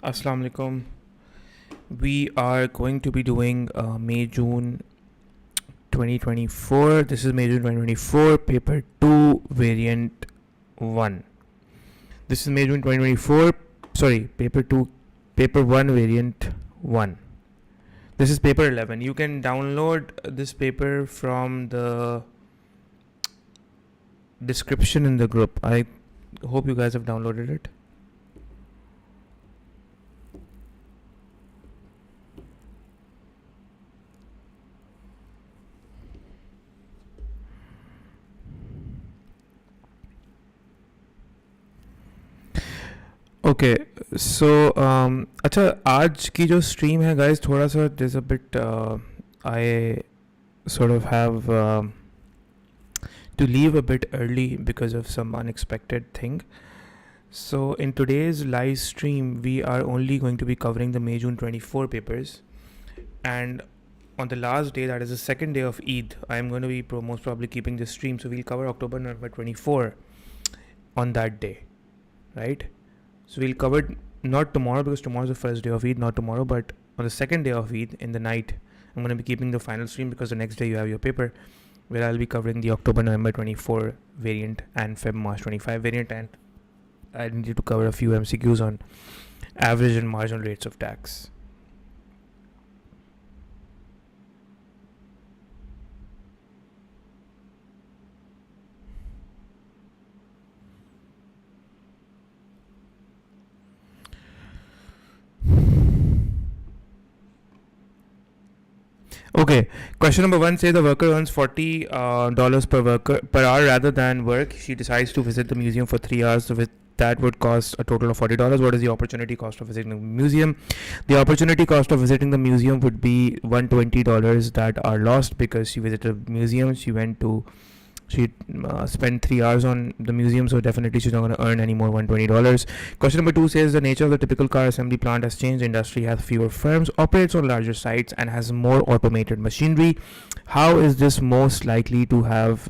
Assalamu alaikum. We are going to be doing May June 2024. This is May June 2024, paper 2, variant 1. This is May June 2024. Sorry, paper 2, paper 1, variant 1. This is paper 11. You can download this paper from the description in the group. I hope you guys have downloaded it. Okay, so अच्छा आज की जो stream है guys थोड़ा सा there's a bit I sort of have to leave a bit early because of some unexpected thing. So in today's live stream we are only going to be covering the May June 24 papers, and on the last day, that is the second day of Eid, I am going to be most probably keeping this stream, so we'll cover October November 24 on that day, right? So we'll cover it not tomorrow because tomorrow is the first day of Eid, not tomorrow, but on the second day of Eid in the night, I'm going to be keeping the final stream because the next day you have your paper where I'll be covering the October November 24 variant and Feb March 25 variant, and I need to cover a few MCQs on average and marginal rates of tax. Okay, question number 1 says the worker earns $40 per hour rather than work. She decides to visit the museum for 3 hours. So that would cost a total of $40. What is the opportunity cost of visiting the museum? The opportunity cost of visiting the museum would be $120 that are lost because she visited the museum. She spent 3 hours on the museum, so definitely she's not going to earn any more $120. Question number 2 says the nature of the typical car assembly plant has changed. Industry has fewer firms, operates on larger sites, and has more automated machinery. How is this most likely to have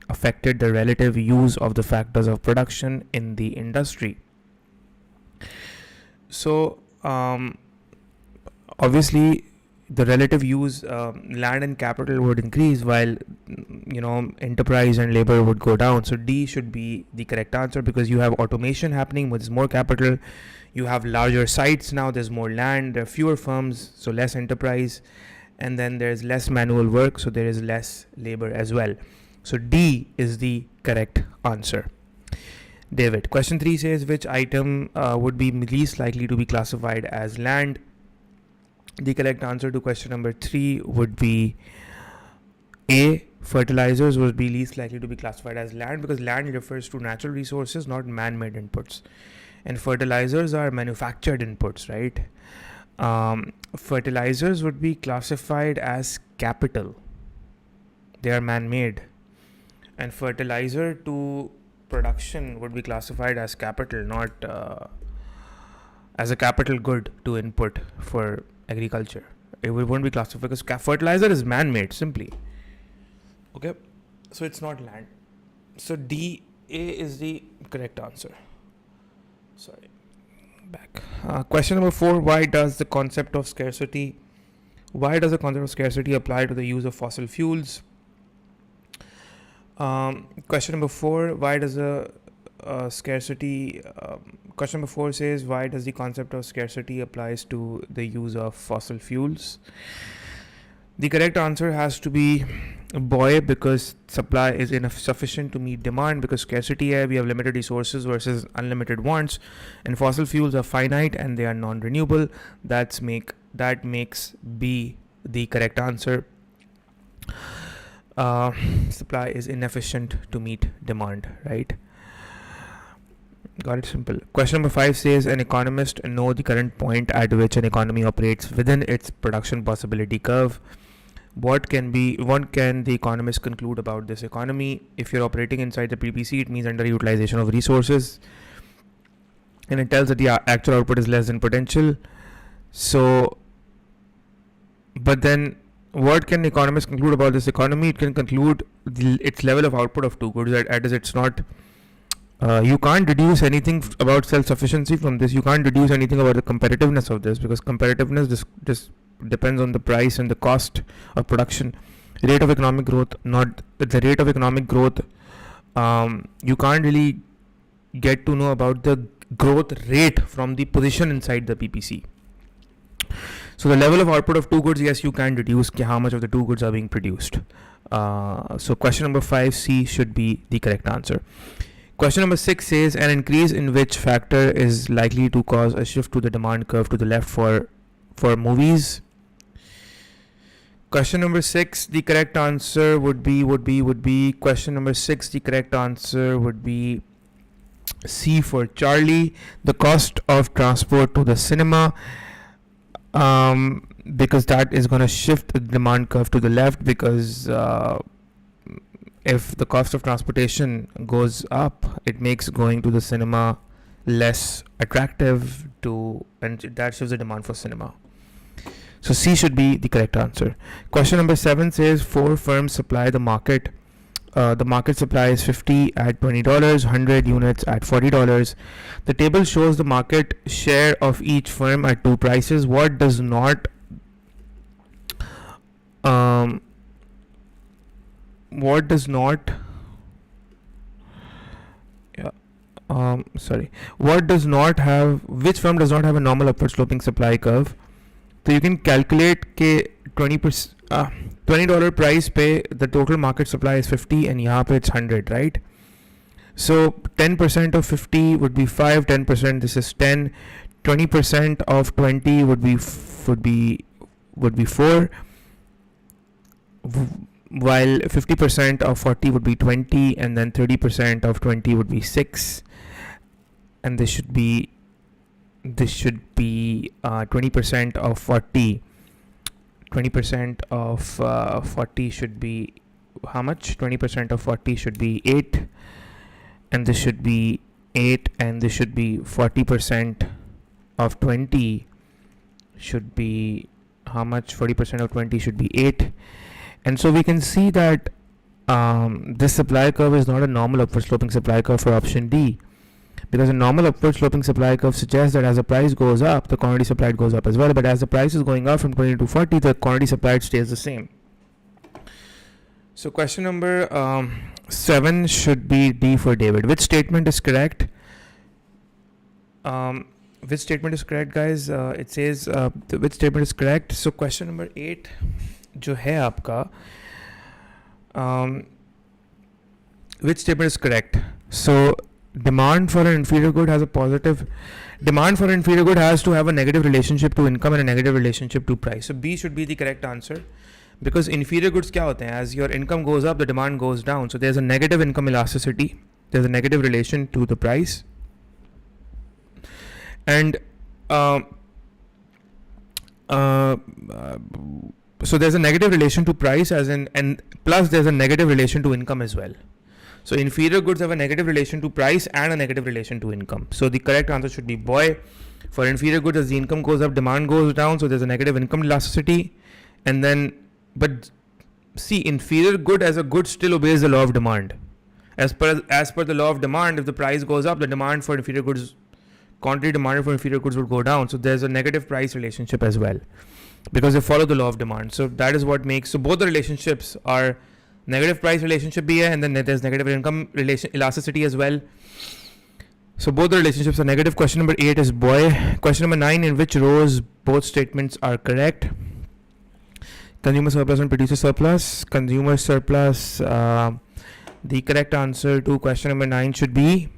affected the relative use of the factors of production in the industry? So obviously the relative use, land and capital would increase while enterprise and labor would go down. So D should be the correct answer because you have automation happening, which is more capital. You have larger sites now, there's more land, there are fewer firms, so less enterprise, and then there's less manual work, so there is less labor as well. So D is the correct answer. David, question 3 says which item would be least likely to be classified as land? The correct answer to question number 3 would be A. Fertilizers would be least likely to be classified as land because land refers to natural resources, not man-made inputs. And fertilizers are manufactured inputs, right? Fertilizers would be classified as capital. They are man-made. And fertilizer to production would be classified as capital, not as a capital good to input for agriculture. It won't be classified because fertilizer is man-made simply. Okay, so it's not land. So D, A is the correct answer. Sorry, back. Question number 4: why does the concept of scarcity apply to the use of fossil fuels? Question number 4: why does the question number 4 says why does the concept of scarcity applies to the use of fossil fuels? The correct answer has to be boy, because supply is insufficient to meet demand, because scarcity we have limited resources versus unlimited wants, and fossil fuels are finite and they are non-renewable. That makes B the correct answer. Supply is inefficient to meet demand, right? Got it, simple. Question number 5 says an economist know the current point at which an economy operates within its production possibility curve. What can the economist conclude about this economy? If you're operating inside the PPC, it means underutilization of resources, and it tells that the actual output is less than potential. So, but then what can the economist conclude about this economy? It can conclude its level of output of two goods, that is, it's not You can't deduce anything about self-sufficiency from this. You can't deduce anything about the competitiveness of this, because competitiveness just depends on the price and the cost of production. Rate of economic growth, not the rate of economic growth. You can't really get to know about the growth rate from the position inside the PPC. So the level of output of two goods, yes, you can deduce how much of the two goods are being produced. So question number 5C should be the correct answer. Question number 6 says an increase in which factor is likely to cause a shift to the demand curve to the left for movies. Question number 6, the correct answer would be question number 6, the correct answer would be C for Charlie. The cost of transport to the cinema, because that is going to shift the demand curve to the left, because if the cost of transportation goes up, it makes going to the cinema less attractive and that shifts the demand for cinema. So C should be the correct answer. Question number 7 says 4 firms supply the market. The market supply is 50 at $20, 100 units at $40. The table shows the market share of each firm at two prices. What does not which firm does not have a normal upward sloping supply curve? So you can calculate ke $20 price pay, the total market supply is 50 and yahan pe it's 100, right? So 10% of 50 would be 5, 10% this is 10, 20% of 20 would be 4, while 50% of 40 would be 20, and then 30% of 20 would be 6, and this should be 20% of 40. 20% of 40 should be how much? 20% of 40 should be 8, and this should be 8, and this should be 40% of 20 should be how much? 40% of 20 should be 8. And so we can see that this supply curve is not a normal upward sloping supply curve for option D, because a normal upward sloping supply curve suggests that as the price goes up, the quantity supplied goes up as well. But as the price is going up from 20 to 40, the quantity supplied stays the same. So question number 7 should be D for David. Which statement is correct? Which statement is correct, guys? It says which statement is correct. So question number 8 जो है आपका, which statement is correct? So demand for an inferior good has a positive, demand for an inferior good has to have a negative relationship to income and a negative relationship to price. So B should be the correct answer, because inferior goods क्या होते हैं? As your income goes up, the demand goes down. So there's a negative income elasticity, there's a negative relation to the price, and so there's a negative relation to price and plus there's a negative relation to income as well. So inferior goods have a negative relation to price and a negative relation to income. So the correct answer should be boy. For inferior goods, as the income goes up, demand goes down. So there's a negative income elasticity. And then, but see, inferior good as a good still obeys the law of demand. As per the law of demand, if the price goes up, the demand for inferior goods, quantity demanded for inferior goods would go down. So there's a negative price relationship as well, because they follow the law of demand. So that is what makes, so both the relationships are negative price relationship bhi hai, and then there's negative income relation elasticity as well. So both the relationships are negative. Question number 8 is boy. Question number 9, in which rows both statements are correct? Consumer surplus and producer surplus. Consumer surplus, the correct answer to question number 9 should be,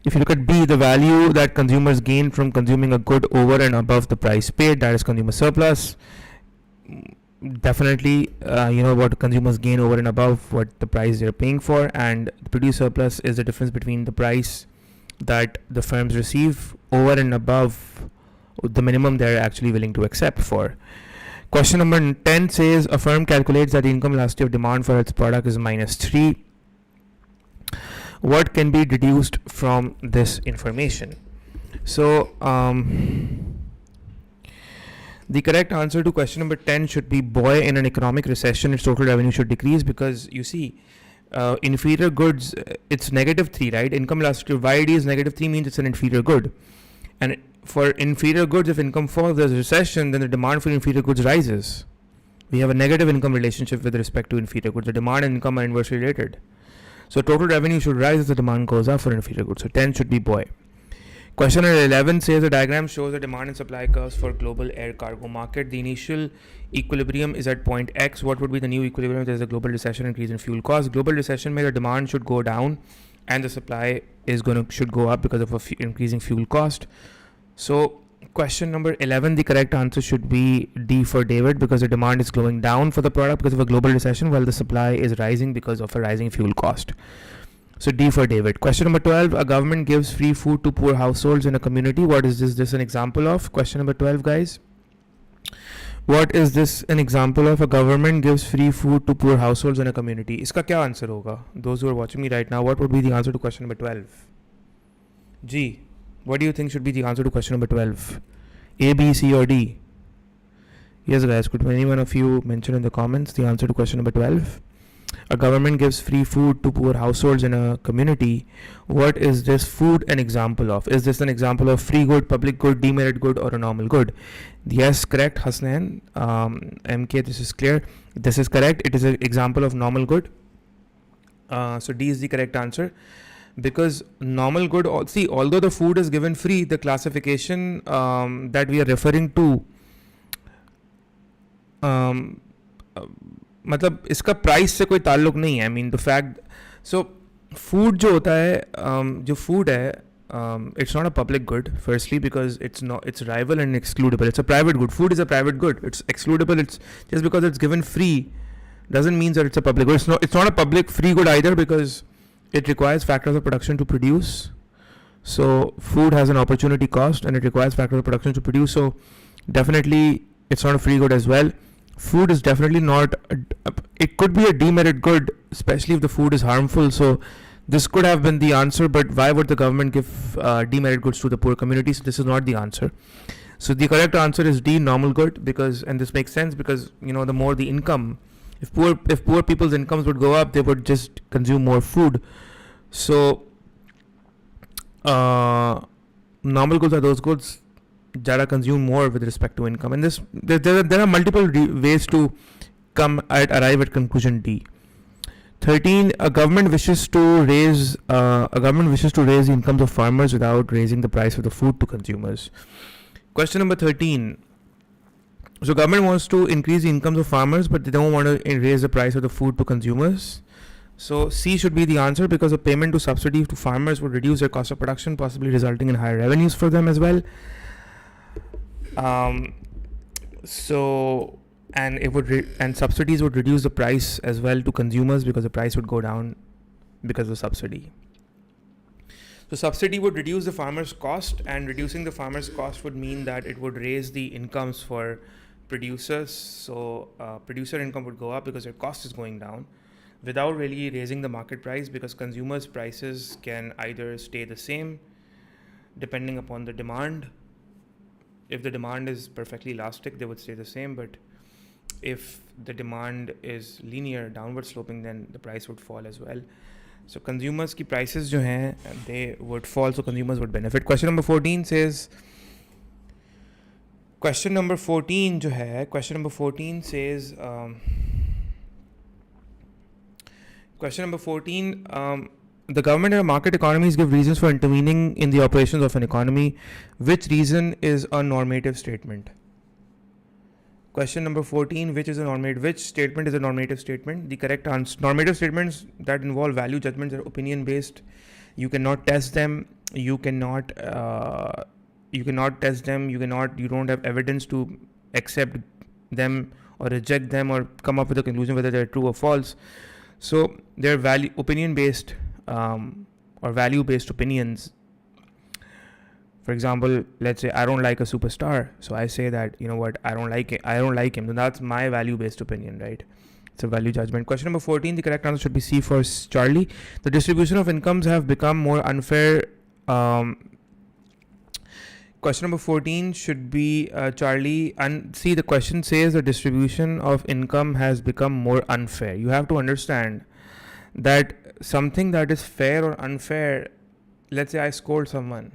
if you look at B, the value that consumers gain from consuming a good over and above the price paid, that is consumer surplus. Definitely, what consumers gain over and above what the price they're paying for, and the producer surplus is the difference between the price that the firms receive over and above the minimum they're actually willing to accept for. Question number 10 says a firm calculates that the income elasticity of demand for its product is -3. What can be deduced from this information? So the correct answer to question number 10 should be boy. In an economic recession, its total revenue should decrease, because you see, Inferior goods, it's -3, right? Income elasticity of YD is -3 means it's an inferior good. And for inferior goods, if income falls, there's a recession, then the demand for inferior goods rises. We have a negative income relationship with respect to inferior goods. The demand and income are inversely related. So total revenue should rise as the demand goes up for inferior goods. So 10 should be boy. Question number 11 says the diagram shows the demand and supply curves for global air cargo market. The initial equilibrium is at point X. What would be the new equilibrium if there is a global recession, increase in fuel costs? Global recession means the demand should go down and the supply should go up because of increasing fuel cost. So question number 11, the correct answer should be D for David, because the demand is going down for the product because of a global recession while the supply is rising because of a rising fuel cost. So D for David. Question number 12, a government gives free food to poor households in a community. What is this an example of? Question number 12, guys. What is this an example of? A government gives free food to poor households in a community. Iska kya answer hoga? Those who are watching me right now, what would be the answer to question number 12? G. What do you think should be the answer to question number 12? A, B, C or D? Yes guys, could anyone of you mention in the comments the answer to question number 12? A government gives free food to poor households in a community. What is this food an example of? Is this an example of free good, public good, demerit good or a normal good? Yes, correct, Hasnan. MK, this is clear. This is correct. It is an example of normal good. So D is the correct answer. Because normal good, see, although the food is given free, the classification that we are referring to, मतलब इसका price से कोई ताल्लुक नहीं है. I mean the fact, so food जो होता है, जो फूड है, it's not a public good, firstly because it's rival and excludable. It's a private good. Food is a private good. It's excludable. It's just because it's given free doesn't mean that it's a public good. It's not a public free good either, because it requires factors of production to produce. So food has an opportunity cost and it requires factors of production to produce. So definitely it's not a free good as well. Food is definitely not, it could be a demerit good, especially if the food is harmful. So this could have been the answer, but why would the government give demerit goods to the poor community? So this is not the answer. So the correct answer is D, normal good, because, and this makes sense because, you know, the more the income, if poor people's incomes would go up, they would just consume more food. So normal goods are those goods that are consumed more with respect to income. And this there are multiple ways to arrive at conclusion D. 13, a government wishes to raise the incomes of farmers without raising the price of the food to consumers. Question number 13. So government wants to increase the incomes of farmers, but they don't want to raise the price of the food to consumers. So C should be the answer, because a payment to subsidy to farmers would reduce their cost of production, possibly resulting in higher revenues for them as well. So and it would and subsidies would reduce the price as well to consumers, because the price would go down because of subsidy. So subsidy would reduce the farmer's cost, and reducing the farmer's cost would mean that it would raise the incomes for producers. So producer income would go up because their cost is going down, without really raising the market price, because consumers' prices can either stay the same depending upon the demand. If the demand is perfectly elastic, they would stay the same, but if the demand is linear, downward sloping, then the price would fall as well. So consumers की prices जो हैं, they would fall, so consumers would benefit. Question number 14 says, question number 14 says, the government and market economies give reasons for intervening in the operations of an economy. Which reason is a normative statement? Question number 14, which statement is a normative statement? The correct answer, normative statements that involve value judgments are opinion based. You cannot test them. You don't have evidence to accept them or reject them or come up with a conclusion whether they're true or false. So they're opinion based or value based opinions. For example, let's say I don't like a superstar, so I say that, you know what, I don't like him. So that's my value-based opinion, right? It's a value judgment. Question number 14, the correct answer should be C for Charlie. The distribution of incomes have become more unfair. Question number 14 should be Charlie. And see, the question says the distribution of income has become more unfair. You have to understand that something that is fair or unfair, let's say I scold someone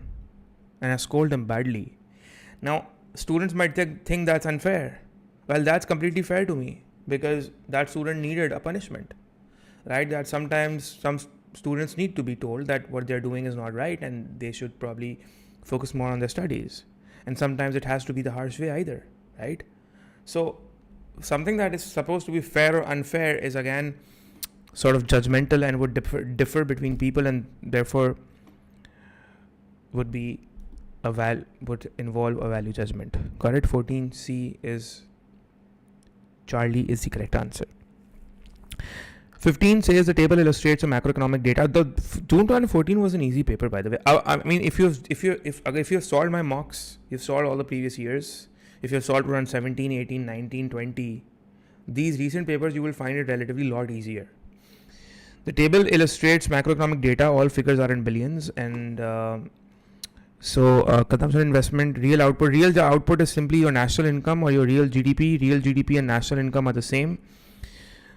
and I scold them badly. Now, students might think that's unfair. Well, that's completely fair to me because that student needed a punishment, right? That sometimes some students need to be told that what they're doing is not right and they should probably focus more on their studies. And sometimes it has to be the harsh way either, right? So something that is supposed to be fair or unfair is again sort of judgmental and would differ between people, and therefore would involve a value judgment. Got it? 14C is Charlie is the correct answer. 15 says the table illustrates a macroeconomic data. The June 2014 was an easy paper, by the way. I mean, if you've solved my mocks, you've solved all the previous years. If you've solved around 17, 18, 19, 20, these recent papers, you will find it relatively a lot easier. The table illustrates macroeconomic data. All figures are in billions, and consumption, investment, real output. Real output is simply your national income or your real GDP. Real GDP and national income are the same.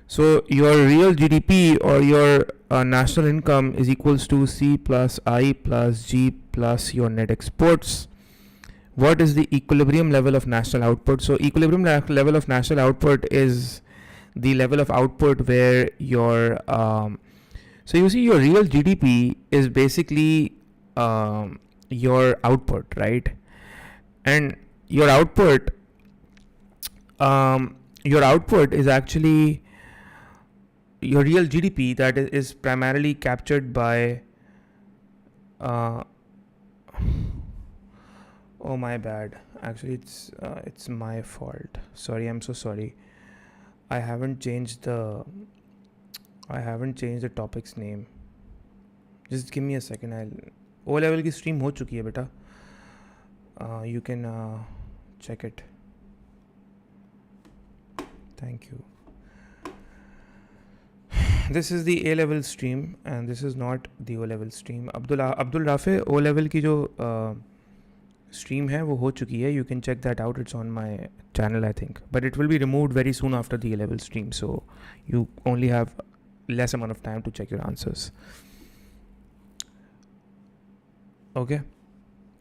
So your real GDP or your national income is equals to C plus I plus G plus your net exports. What is the equilibrium level of national output? So equilibrium level of national output is the level of output where your so you see your real GDP is basically your output, right? And your output is actually your real GDP that is primarily captured by oh my bad, actually it's my fault, sorry, I'm so sorry. I haven't changed the topic's name. Just give me a second. O level की stream हो चुकी है बेटा. You can check it. Thank you. This is the A level stream and this is not the O level stream. Abdul Rafe O level की जो stream है वो हो चुकी है. You can check that out. It's on my channel, I think, but it will be removed very soon after the A level stream, so you only have less amount of time to check your answers. Okay.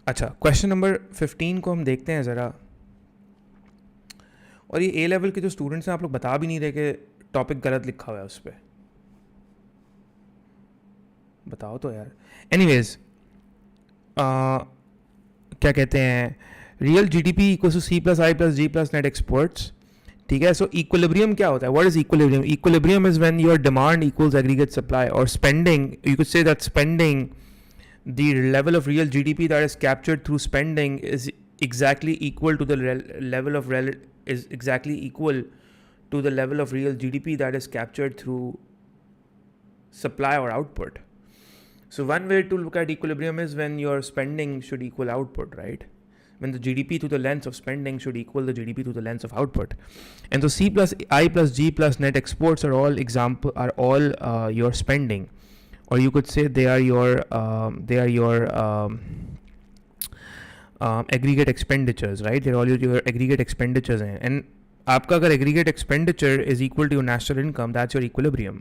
अच्छा, question number 15 को हम देखते हैं ज़रा. और ये ए level के जो स्टूडेंट्स हैं, आप लोग बता भी नहीं रहे कि टॉपिक गलत लिखा हुआ है उस पर. बताओ तो यार. एनीवेज, क्या कहते हैं, real GDP equals to C plus I plus G plus net exports. ठीक है. सो इक्विलिब्रियम क्या होता है? What is equilibrium? Equilibrium is when your demand equals aggregate supply, और spending, you could say that spending, the level of real GDP that is captured through spending is exactly equal to the level of real GDP that is captured through supply or output. So one way to look at equilibrium is when your spending should equal output, right? When the GDP to the length of spending should equal the GDP to the length of output. And so C plus I plus G plus net exports are all your spending. Or you could say they are your aggregate expenditures, right? They're all your aggregate expenditures. And आपका अगर aggregate expenditure is equal to your national income, that's your equilibrium.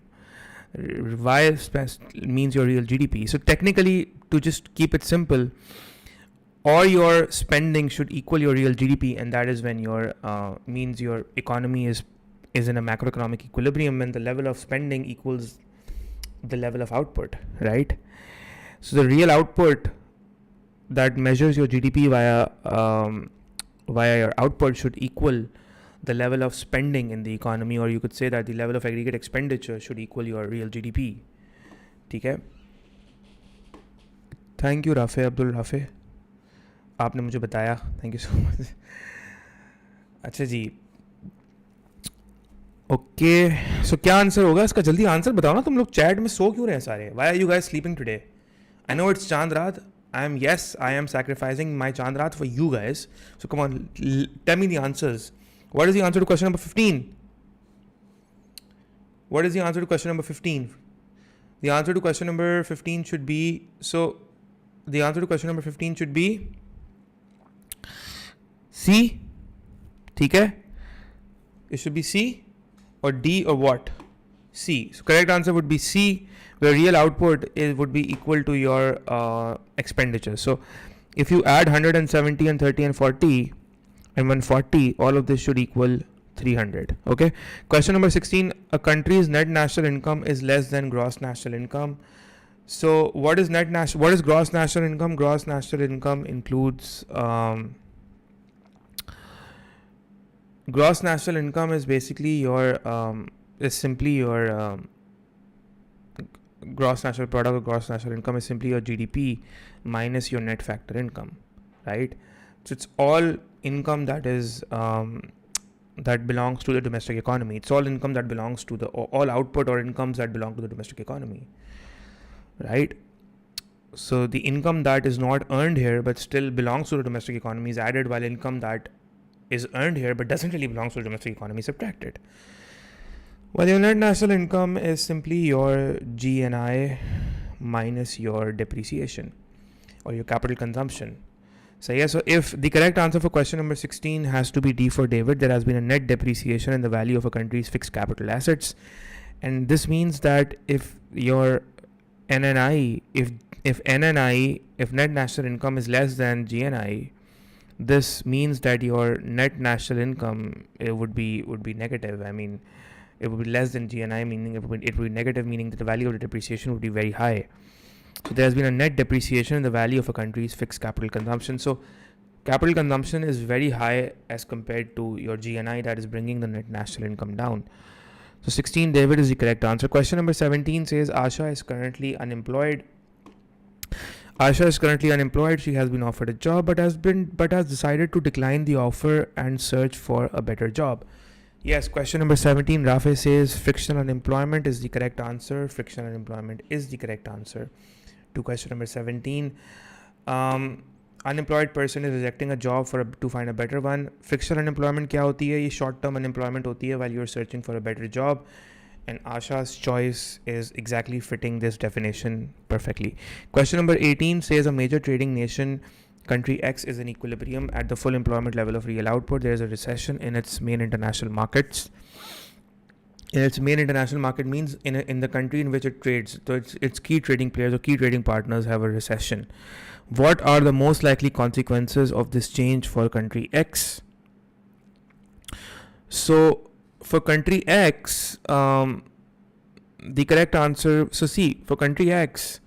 Y means your real GDP. So technically, to just keep it simple, all your spending should equal your real GDP, and that is when your means your economy is in a macroeconomic equilibrium when the level of spending equals the level of output, right? So the real output that measures your GDP via your output should equal the level of spending in the economy, or you could say that the level of aggregate expenditure should equal your real GDP. ठीक है. Thank you Rafe, Abdul Rafe, आपने मुझे बताया. Thank you so much. अच्छा जी. Okay, सो क्या answer होगा इसका? जल्दी आंसर बताओ ना. तुम लोग चैट में सो क्यों रहे हैं सारे? Why are you guys sleeping today? I know it's Chand Raat. I am sacrificing my Chand Raat for you guys. So come on, tell me the answers. What is the answer to question number 15? What is the answer to question number 15? The answer to question number 15 should be, the answer to question number 15 should be C. ठीक है? It should be C or D or what? C. So correct answer would be C, where real output would be equal to your expenditure. So if you add 170 and 30 and 40 and 140, all of this should equal 300. Okay. Question number 16. A country's net national income is less than gross national income. So what is gross national income? Gross national income includes gross national income is basically is simply your gross national product, or gross national income is simply your GDP minus your net factor income, right? So it's all income that is that belongs to the domestic economy. It's all income that belongs to all output or incomes that belong to the domestic economy, right? So the income that is not earned here but still belongs to the domestic economy is added, while income that is earned here but doesn't really belong to the domestic economy is subtracted. Well, your net national income is simply your GNI minus your depreciation or your capital consumption. So yeah, so if the correct answer for question number 16 has to be D for David, there has been a net depreciation in the value of a country's fixed capital assets. And this means that if your NNI, if net national income is less than GNI, this means that your net national income would be negative. I mean, it would be less than GNI, meaning it would be negative, meaning that the value of the depreciation would be very high. So there has been a net depreciation in the value of a country's fixed capital consumption. So capital consumption is very high as compared to your GNI, that is bringing the net national income down. So 16, David, is the correct answer. Question number 17 says Asha is currently unemployed. Asha is currently unemployed. She has been offered a job but has decided to decline the offer and search for a better job. Yes, question number 17, Rafe says frictional unemployment is the correct answer. Frictional unemployment is the correct answer to question number 17. Unemployed person is rejecting a job to find a better one. Frictional unemployment क्या होती है? ये short term unemployment होती है while you're searching for a better job. And Asha's choice is exactly fitting this definition perfectly. Question number 18 says a major trading nation, country X, is in equilibrium at the full employment level of real output. There is a recession in its main international markets. In its main international market means in the country in which it trades. So its key trading players or key trading partners have a recession. What are the most likely consequences of this change for country X? So for country X, the correct answer, so see, for country X,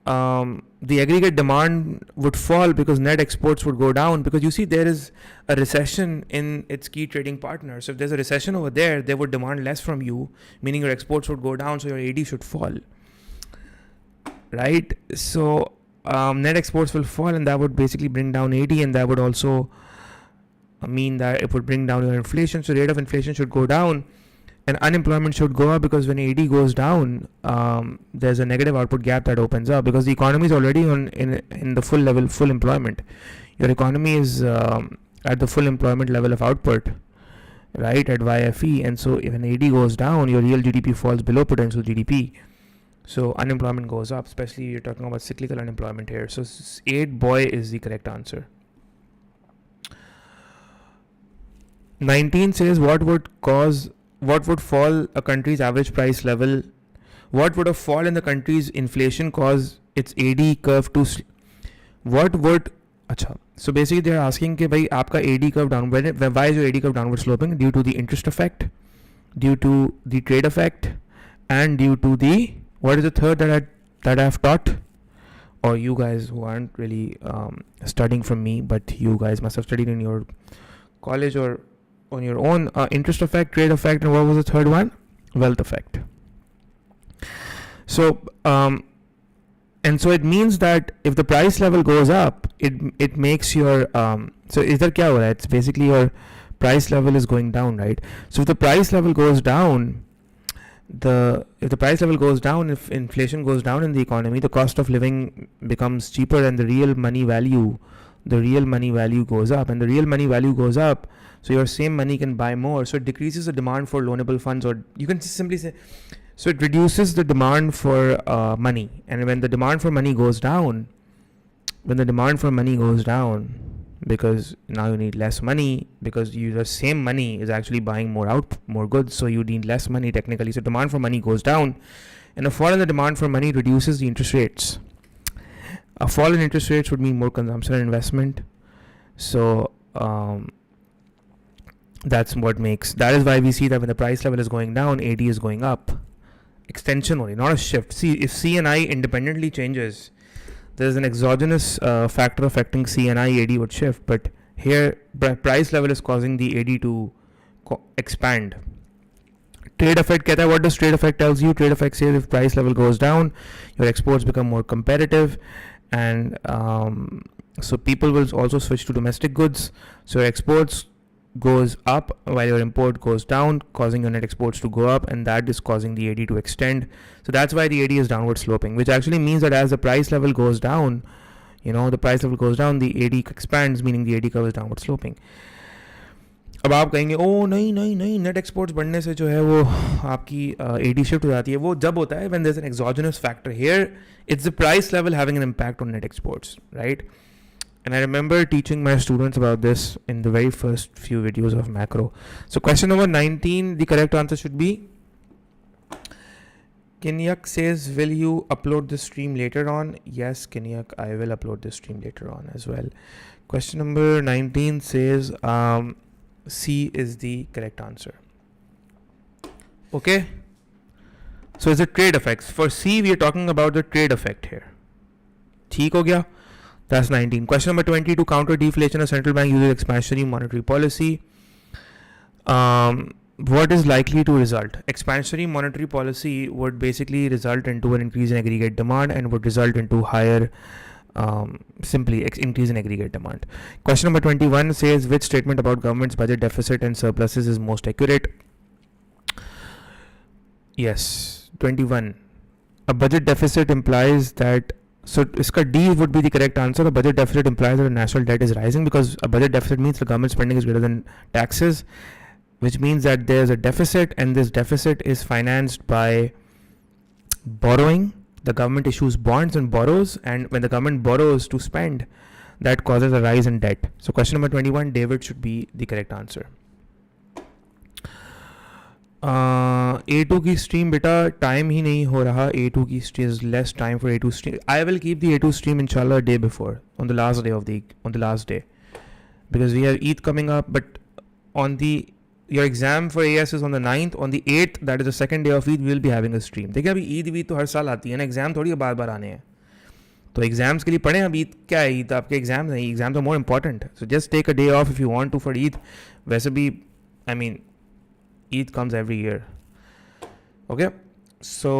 the aggregate demand would fall because net exports would go down, because you see there is a recession in its key trading partners. So if there's a recession over there, they would demand less from you, meaning your exports would go down, so your AD should fall, right? So net exports will fall, and that would basically bring down AD, and that would also mean that it would bring down your inflation. So rate of inflation should go down and unemployment should go up, because when AD goes down, there's a negative output gap that opens up, because the economy is already in the full employment. Your economy is at the full employment level of output, right, at YFE. And so if an AD goes down, your real GDP falls below potential GDP. So unemployment goes up, especially you're talking about cyclical unemployment here. So 8, boy, is the correct answer. 19 says what would fall a country's average price level? What would a fall in the country's inflation cause its AD curve to so basically they are asking कि भाई आपका AD curve downward, why is your AD curve downward sloping? Due to the interest effect, due to the trade effect, and due to the, what is the third that I've taught? Or you guys who aren't really studying from me, but you guys must have studied in your college or on your own. Interest effect, trade effect, and what was the third one? Wealth effect. So and so it means that if the price level goes up, it makes your so idhar kya ho raha hai? It's basically your price level is going down, right? So if the price level goes down, if inflation goes down in the economy, the cost of living becomes cheaper, and the real money value goes up, and the real money value goes up, so your same money can buy more. So it decreases the demand for loanable funds, or you can simply say, so it reduces the demand for money. And when the demand for money goes down, because now you need less money, because the same money is actually buying more goods, so you need less money technically. So demand for money goes down, and a fall in the demand for money reduces the interest rates. A fall in interest rates would mean more consumption and investment. So that is why we see that when the price level is going down, AD is going up. Extension only, not a shift. See, if C and I independently changes, there's an exogenous factor affecting C and I, AD would shift. But here, price level is causing the AD to expand. Trade effect कहता है, what does trade effect tells you? Trade effect says if price level goes down, your exports become more competitive, and so people will also switch to domestic goods. So your exports goes up while your import goes down, causing your net exports to go up, and that is causing the AD to extend. So that's why the AD is downward sloping, which actually means that as the price level goes down, the AD expands, meaning the AD curve is downward sloping. अब आप कहेंगे ओ नहीं net exports बढ़ने से जो है वो आपकी AD शिफ्ट हो जाती है. वो जब होता है when there's an exogenous factor. Here it's the price level having an impact on net exports, right? And I remember teaching my students about this in the very first few videos of macro. So question number 19, the correct answer should be, Kinyak says, will you upload the stream later on? Yes, Kinyak, I will upload the stream later on as well. Question number 19 says, C is the correct answer. Okay. So it's a trade effects. For C, we are talking about the trade effect here. ठीक हो गया? That's 19. Question number 20, to counter deflation, a central bank uses expansionary monetary policy. What is likely to result? Expansionary monetary policy would basically result into an increase in aggregate demand and would result into higher, increase in aggregate demand. Question number 21 says, which statement about government's budget deficit and surpluses is most accurate? Yes, 21. A budget deficit implies that, so iska D would be the correct answer. A budget deficit implies that the national debt is rising, because a budget deficit means the government spending is greater than taxes, which means that there's a deficit, and this deficit is financed by borrowing. The government issues bonds and borrows, and when the government borrows to spend, that causes a rise in debt. So question number 21, David, should be the correct answer. A2 की stream बेटा time ही नहीं हो रहा. A2 की stream is less time for A2 stream. I will keep the A2 stream inshallah a day before, on the last day, because we have Eid coming up. But your exam for AS is on the 9th. On the 8th, that is the second day of Eid, we will be having a stream. देखिए अभी ईद तो हर साल आती है ना, exam थोड़ी बार बार आने हैं, तो एग्जाम्स के लिए पढ़ें. अब ईद क्या है, ईद आपके एग्जाम नहीं, एग्जाम तो more important. So just take a day off if you want to for Eid. वैसे भी Eid comes every year. Okay, so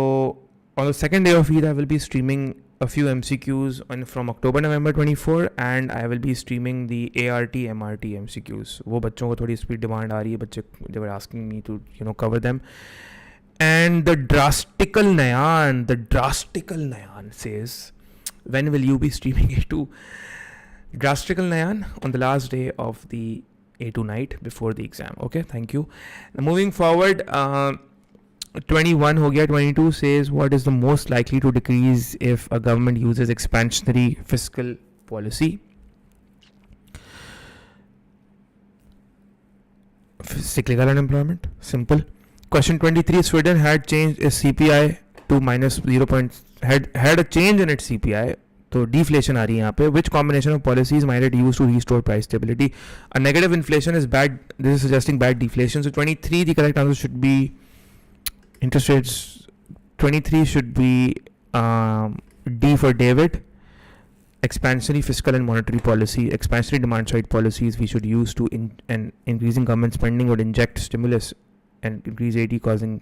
on the second day of Eid, I will be streaming a few MCQs from October-November 24, and I will be streaming the ART MRT MCQs. वो बच्चों को थोड़ी speed demand आ रही है, बच्चे they were asking me to cover them. And the drastical Nayan says, when will you be streaming A2? Drastical Nayan on the last day of the A2 night before the exam. Okay, thank you. Now moving forward, 21 हो गया. 22 says, what is the most likely to decrease if a government uses expansionary fiscal policy? Cyclical unemployment. Simple. Question 23, Sweden had changed its CPI to minus 0. Had a change in its CPI. तो deflation आ रही है यहाँ पे. Which combination of policies might it use to restore price stability? A negative inflation is bad. This is suggesting bad deflation. So 23, the correct answer should be interest rates. 23 should be D for David. Expansionary fiscal and monetary policy, expansionary demand side policies we should use to and increasing government spending would inject stimulus and increase AD, causing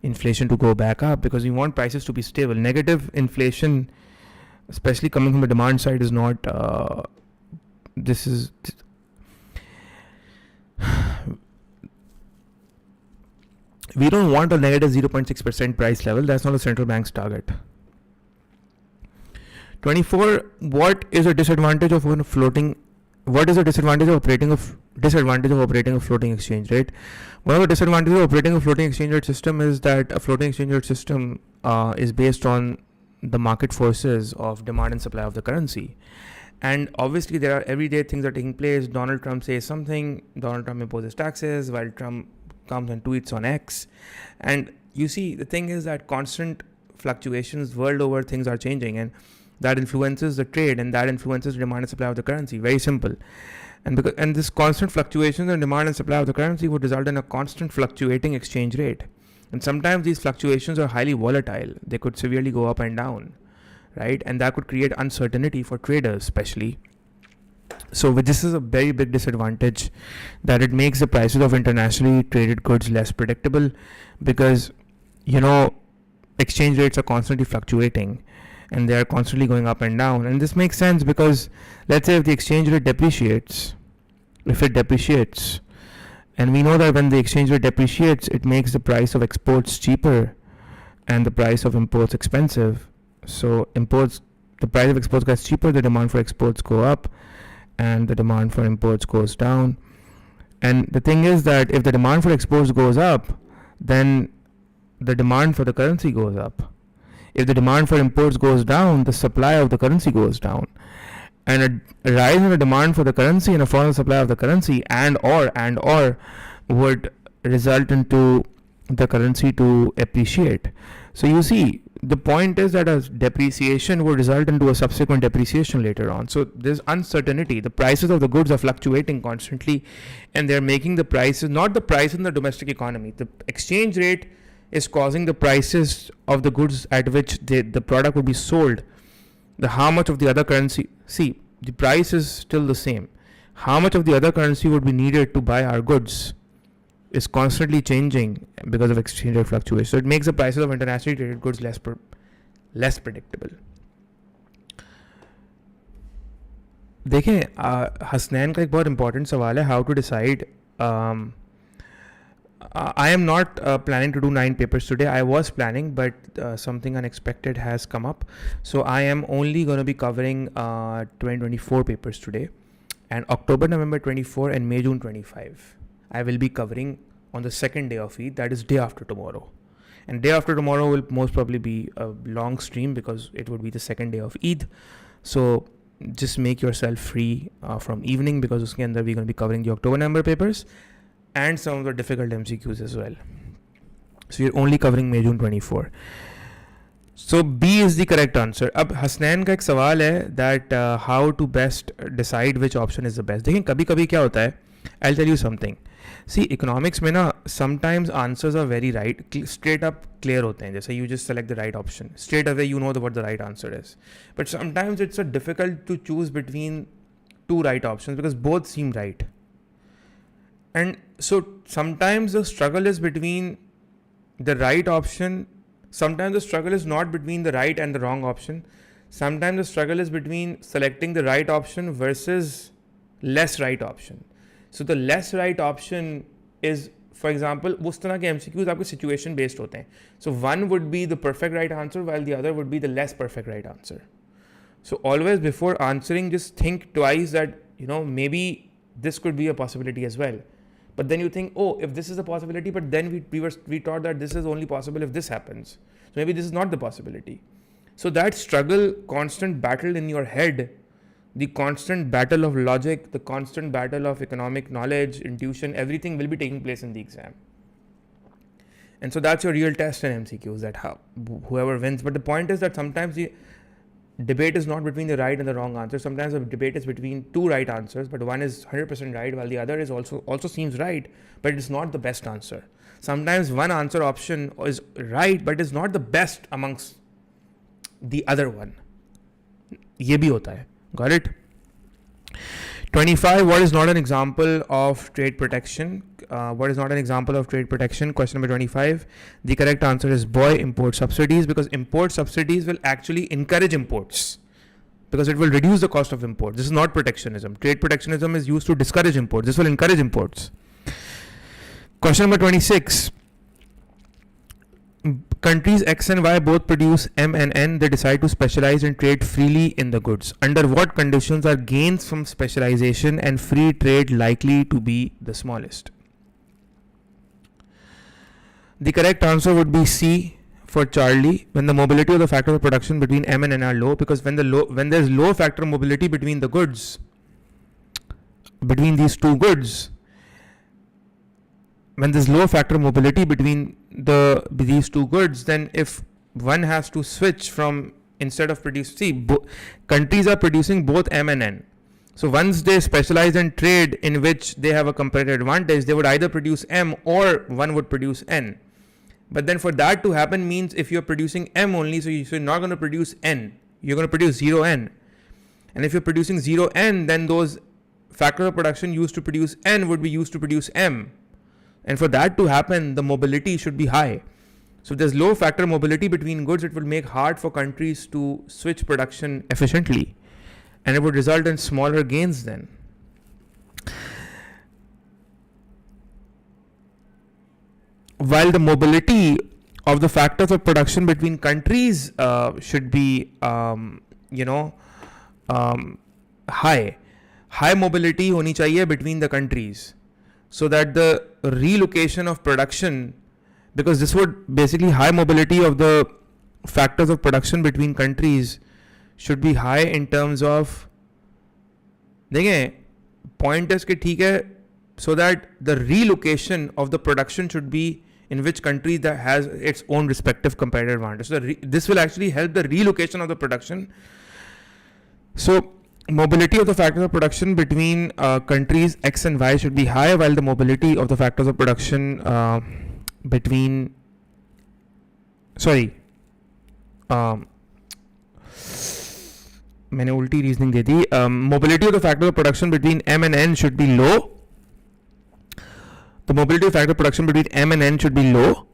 inflation to go back up, because we want prices to be stable. Negative inflation, especially coming from the demand side, is not we don't want a negative 0.6% price level. That's not the central bank's target. 24, what is a disadvantage of operating a floating exchange rate? One of the disadvantages of operating a floating exchange rate system is that a floating exchange rate system is based on the market forces of demand and supply of the currency, And obviously there are everyday things that are taking place. Donald Trump says something, Donald Trump imposes taxes, while Trump comes and tweets on X. And you see, the thing is that constant fluctuations world over, things are changing, and that influences the trade, and that influences the demand and supply of the currency. Very simple. And this constant fluctuations in demand and supply of the currency would result in a constant fluctuating exchange rate. And sometimes these fluctuations are highly volatile. They could severely go up and down, right? And that could create uncertainty for traders, especially. So this is a very big disadvantage, that it makes the prices of internationally traded goods less predictable, because, exchange rates are constantly fluctuating and they are constantly going up and down. And this makes sense because, let's say if the exchange rate depreciates, and we know that when the exchange rate depreciates, it makes the price of exports cheaper and the price of imports expensive. So the price of exports gets cheaper, the demand for exports go up, and the demand for imports goes down. And the thing is that if the demand for exports goes up, then the demand for the currency goes up. If the demand for imports goes down, the supply of the currency goes down. And a rise in the demand for the currency and a fall in the supply of the currency and or would result into the currency to appreciate. So you see, the point is that a depreciation would result into a subsequent depreciation later on. So there's uncertainty. The prices of the goods are fluctuating constantly, and they're making the prices, not the price in the domestic economy. The exchange rate is causing the prices of the goods at which the product would be sold. How much of the other currency, see, the price is still the same. How much of the other currency would be needed to buy our goods is constantly changing because of exchange rate fluctuations. So it makes the prices of internationally traded goods less predictable. देखें, हसनैन का एक बहुत important सवाल है, how to decide. I am not planning to do 9 papers today. I was planning, but something unexpected has come up. So I am only going to be covering 2024 papers today, and October, November 24 and May, June 25. I will be covering on the second day of Eid, that is day after tomorrow. And day after tomorrow will most probably be a long stream because it would be the second day of Eid. So just make yourself free from evening, because uske andar we're going to be covering the October, November papers and some of the difficult MCQs as well. So you're only covering May, June 24. So B is the correct answer. अब हसनैन का एक सवाल है that how to best decide which option is the best. देखिए कभी कभी क्या होता है, I'll tell you something. See, economics में ना sometimes answers are very right, straight up clear होते हैं. जैसे you just select the right option, straight away you know what the right answer is. But sometimes it's difficult to choose between two right options because both seem right. And so sometimes the struggle is between the right option. Sometimes the struggle is not between the right and the wrong option. Sometimes the struggle is between selecting the right option versus less right option. So the less right option is, for example, उस तरह के MCQs आपके situation based होते हैं. So one would be the perfect right answer while the other would be the less perfect right answer. So always before answering, just think twice that, maybe this could be a possibility as well. But then you think, oh, if this is a possibility, but then we thought that this is only possible if this happens. So maybe this is not the possibility. So that struggle, constant battle in your head, the constant battle of logic, the constant battle of economic knowledge, intuition, everything will be taking place in the exam. And so that's your real test in MCQs, that whoever wins. But the point is that sometimes the debate is not between the right and the wrong answer. Sometimes the debate is between two right answers, but one is 100% right while the other is also seems right, but it's not the best answer. Sometimes one answer option is right, but it's not the best amongst the other one. ये भी होता है. Got it? 25. What is not an example of trade protection? What is not an example of trade protection? Question number 25. The correct answer is import subsidies, because import subsidies will actually encourage imports because it will reduce the cost of import. This is not protectionism. Trade protectionism is used to discourage imports. This will encourage imports. Question number 26. Countries X and Y both produce M and N. They decide to specialize and trade freely in the goods. Under what conditions are gains from specialization and free trade likely to be the smallest? The correct answer would be C, for Charlie when the mobility of the factor of production between M and N are low, because when there's low factor mobility between the goods, between these two goods, when there's low factor mobility between these two goods, then if one has to switch from, instead of producing, countries are producing both M and N. So once they specialize and trade in which they have a competitive advantage, they would either produce M or one would produce N. But then for that to happen means if you're producing M only, so you're not going to produce N. You're going to produce 0N. And if you're producing 0N, then those factors of production used to produce N would be used to produce M. And for that to happen, the mobility should be high. So if there's low factor mobility between goods, it will make hard for countries to switch production efficiently. And it would result in smaller gains then. While the mobility of the factors of production between countries should be, high mobility honi chahiye between the countries, so that the relocation of production, because this would basically, high mobility of the factors of production between countries should be high in terms of, देखें, point is कि ठीक है, so that the relocation of the production should be in which country that has its own respective competitive advantage. So this will actually help the relocation of the production. So mobility of the factors of production between countries X and Y should be high, while the mobility of the factors of production between, मैंने उल्टी reasoning they the. Mobility of the factor of production between M and N should be low. The mobility of factor of production between M and N should be low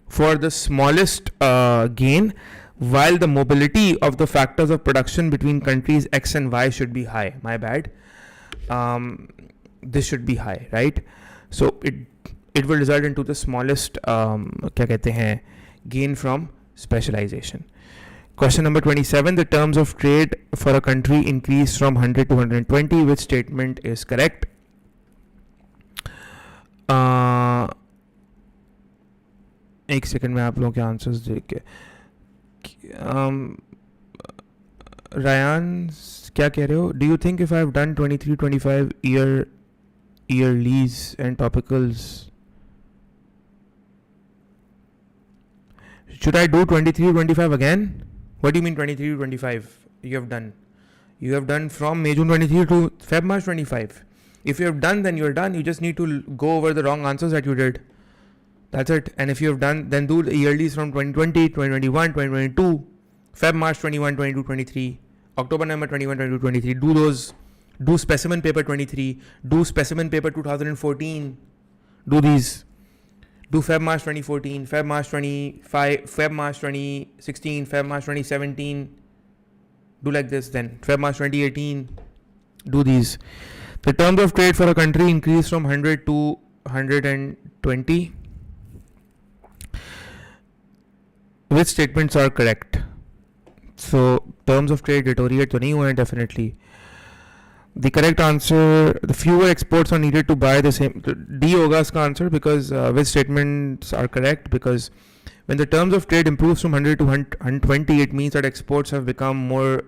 for the smallest gain, while the mobility of the factors of production between countries X and Y should be high. My bad. This should be high, right? So it will result into the smallest क्या कहते हैं, gain from specialization. Question number 27. The terms of trade for a country increase from 100 to 120. Which statement is correct? एक second में आप लोगों के answers देख के. रायान क्या कह रहे हो? Do you think if I have done 23-25 yearlies and topicals, should I do 23-25 again? What do you mean 23-25? You have done from May June 23 to Feb March 25. If you have done, then you're done. You just need to go over the wrong answers that you did. That's it. And if you have done, then do the yearlies from 2020, 2021, 2022, Feb March 21, 22, 23, October November 21, 22, 23. Do those. Do specimen paper 23. Do specimen paper 2014. Do these. Do Feb March 2014, Feb March 25, Feb March 2016, Feb March 2017. Do like this then. Feb March 2018. Do these. The terms of trade for a country increase from 100 to 120. Which statements are correct? So terms of trade deteriorate to nahi hue hain definitely. The correct answer, the fewer exports are needed to buy the same. D hoga iska answer, because which statements are correct? Because when the terms of trade improves from 100 to 120, it means that exports have become more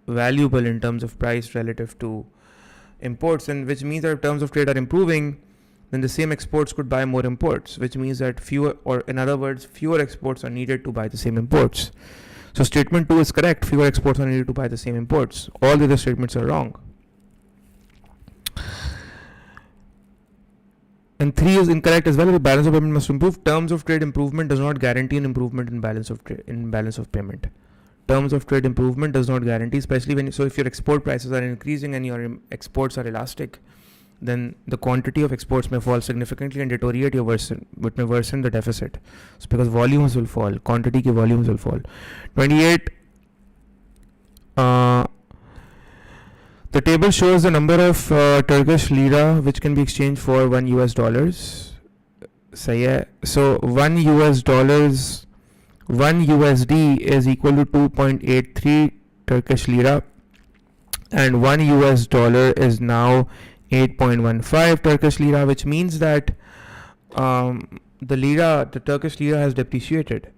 valuable in terms of price relative to imports, and which means that if terms of trade are improving, then the same exports could buy more imports, which means that fewer, or in other words, fewer exports are needed to buy the same imports. So statement 2 is correct. Fewer exports are needed to buy the same imports. All the other statements are wrong. And 3 is incorrect as well. The balance of payment must improve. Terms of trade improvement does not guarantee an improvement in balance of payment. Terms of trade improvement does not guarantee, especially when, so if your export prices are increasing and your exports are elastic, then the quantity of exports may fall significantly and deteriorate your which may worsen the deficit. So because volumes will fall, quantity ke volumes will fall. 28. The table shows the number of Turkish lira which can be exchanged for $1 US. Sahi hai. So $1 USD is equal to 2.83 Turkish lira, and $1 is now 8.15 Turkish lira, which means that the Turkish lira has depreciated.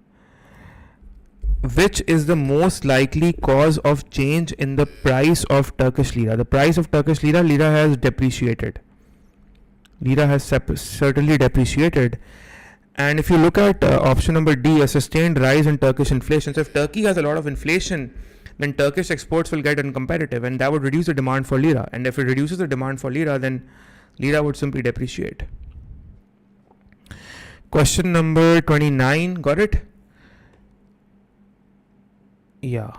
which is the most likely cause of change in the price of Turkish lira? The price of Turkish lira has depreciated. Lira has certainly depreciated. And if you look at option number D, a sustained rise in Turkish inflation. So if Turkey has a lot of inflation, then Turkish exports will get uncompetitive, and that would reduce the demand for lira. And if it reduces the demand for lira, then lira would simply depreciate. Question number 29, got it? Yeah.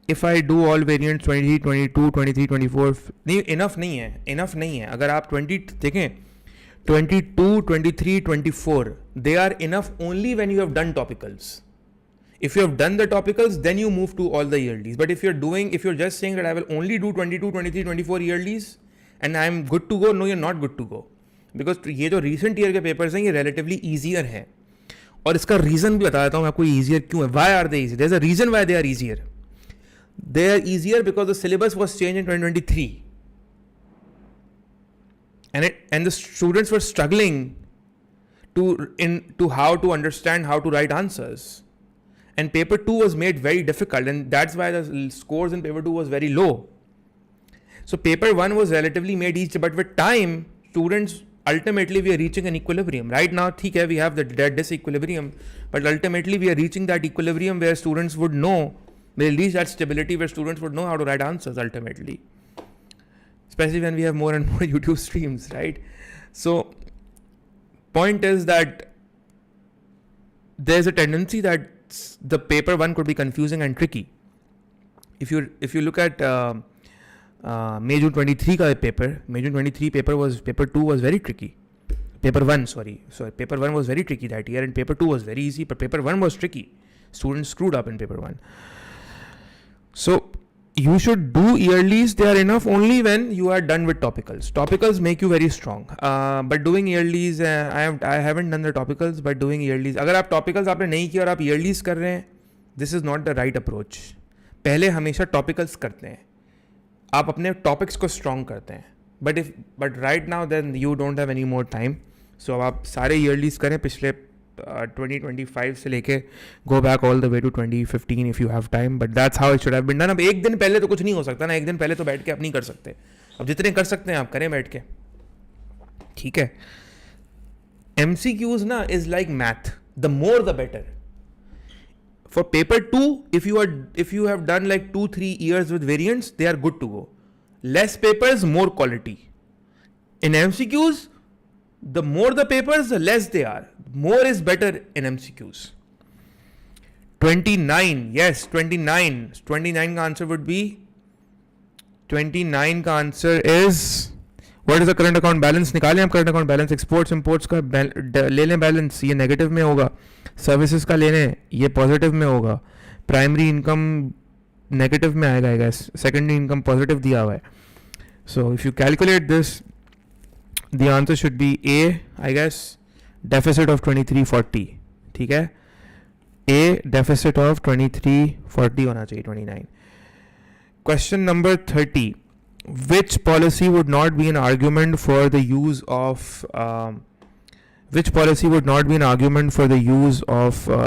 If I do all variants 23, 22, 23, 24, नहीं enough नहीं है. अगर आप 20 देखें, 22, 23, 24, they are enough only when you have done topicals. If you have done the topicals, then you move to all the yearlies. But if you're just saying that I will only do 22, 23, 24 yearlies and I am good to go, no, you're not good to go. Because ये जो recent year के papers हैं, ये relatively easier हैं. और इसका reason भी बता देता हूँ मैं आपको easier क्यों है. Why are they easier? There's a reason why they are easier. They are easier because the syllabus was changed in 2023. And the students were struggling to how to understand how to write answers. And paper 2 was made very difficult, and that's why the scores in paper 2 was very low. So paper 1 was relatively made easy, but with time, students ultimately we are reaching an equilibrium. Right now, we have the disequilibrium, but ultimately we are reaching that equilibrium where students would know, they'll reach that stability where students would know how to write answers ultimately. Especially when we have more and more YouTube streams, right? So point is that there's a tendency that the paper 1 could be confusing and tricky. If you look at May June 23 का paper, May June 23 paper 2 was very tricky. Paper 1 was very tricky that year, and paper 2 was very easy, but paper 1 was tricky. Students screwed up in paper 1. So you should do yearlies. They are enough only when you are done with topicals. Topicals make you very strong. But doing yearlies, I haven't done the topicals, but doing yearlies. अगर आप topicals आपने नहीं किया और आप yearlies कर रहे हैं, this is not the right approach. पहले हमेशा topicals करते हैं. आप अपने topics को strong करते हैं. But right now then you don't have any more time. So अब आप सारे yearlies करें पिछले 2025 से लेके go back all the way to 2015 if you have time, but that's how it should have been done. अब एक दिन पहले तो कुछ नहीं हो सकता ना, एक दिन पहले तो बैठ के आप नहीं कर सकते. अब जितने कर सकते हैं आप करें बैठ के, ठीक है. MCQs ना is like math, the more the better. For paper 2, if you have done like 2-3 years with variants, they are good to go. Less papers, more quality. In MCQs, the more the papers, the less they are. More is better in MCQs. 29, yes, 29. 29 का answer would be, 29 का answer is, what is the current account balance? निकालें आप current account balance. Exports, imports का ले लें balance, ये negative में होगा. Services का ले लें, ये positive में होगा. Primary income negative में आएगा, I guess. Secondary income positive दिया हुआ है. So if you calculate this, the answer should be A, I guess, deficit of 2340. ठीक है, A deficit of 2340 होना चाहिए, 29. Question number 30. Which policy would not be an argument for the use of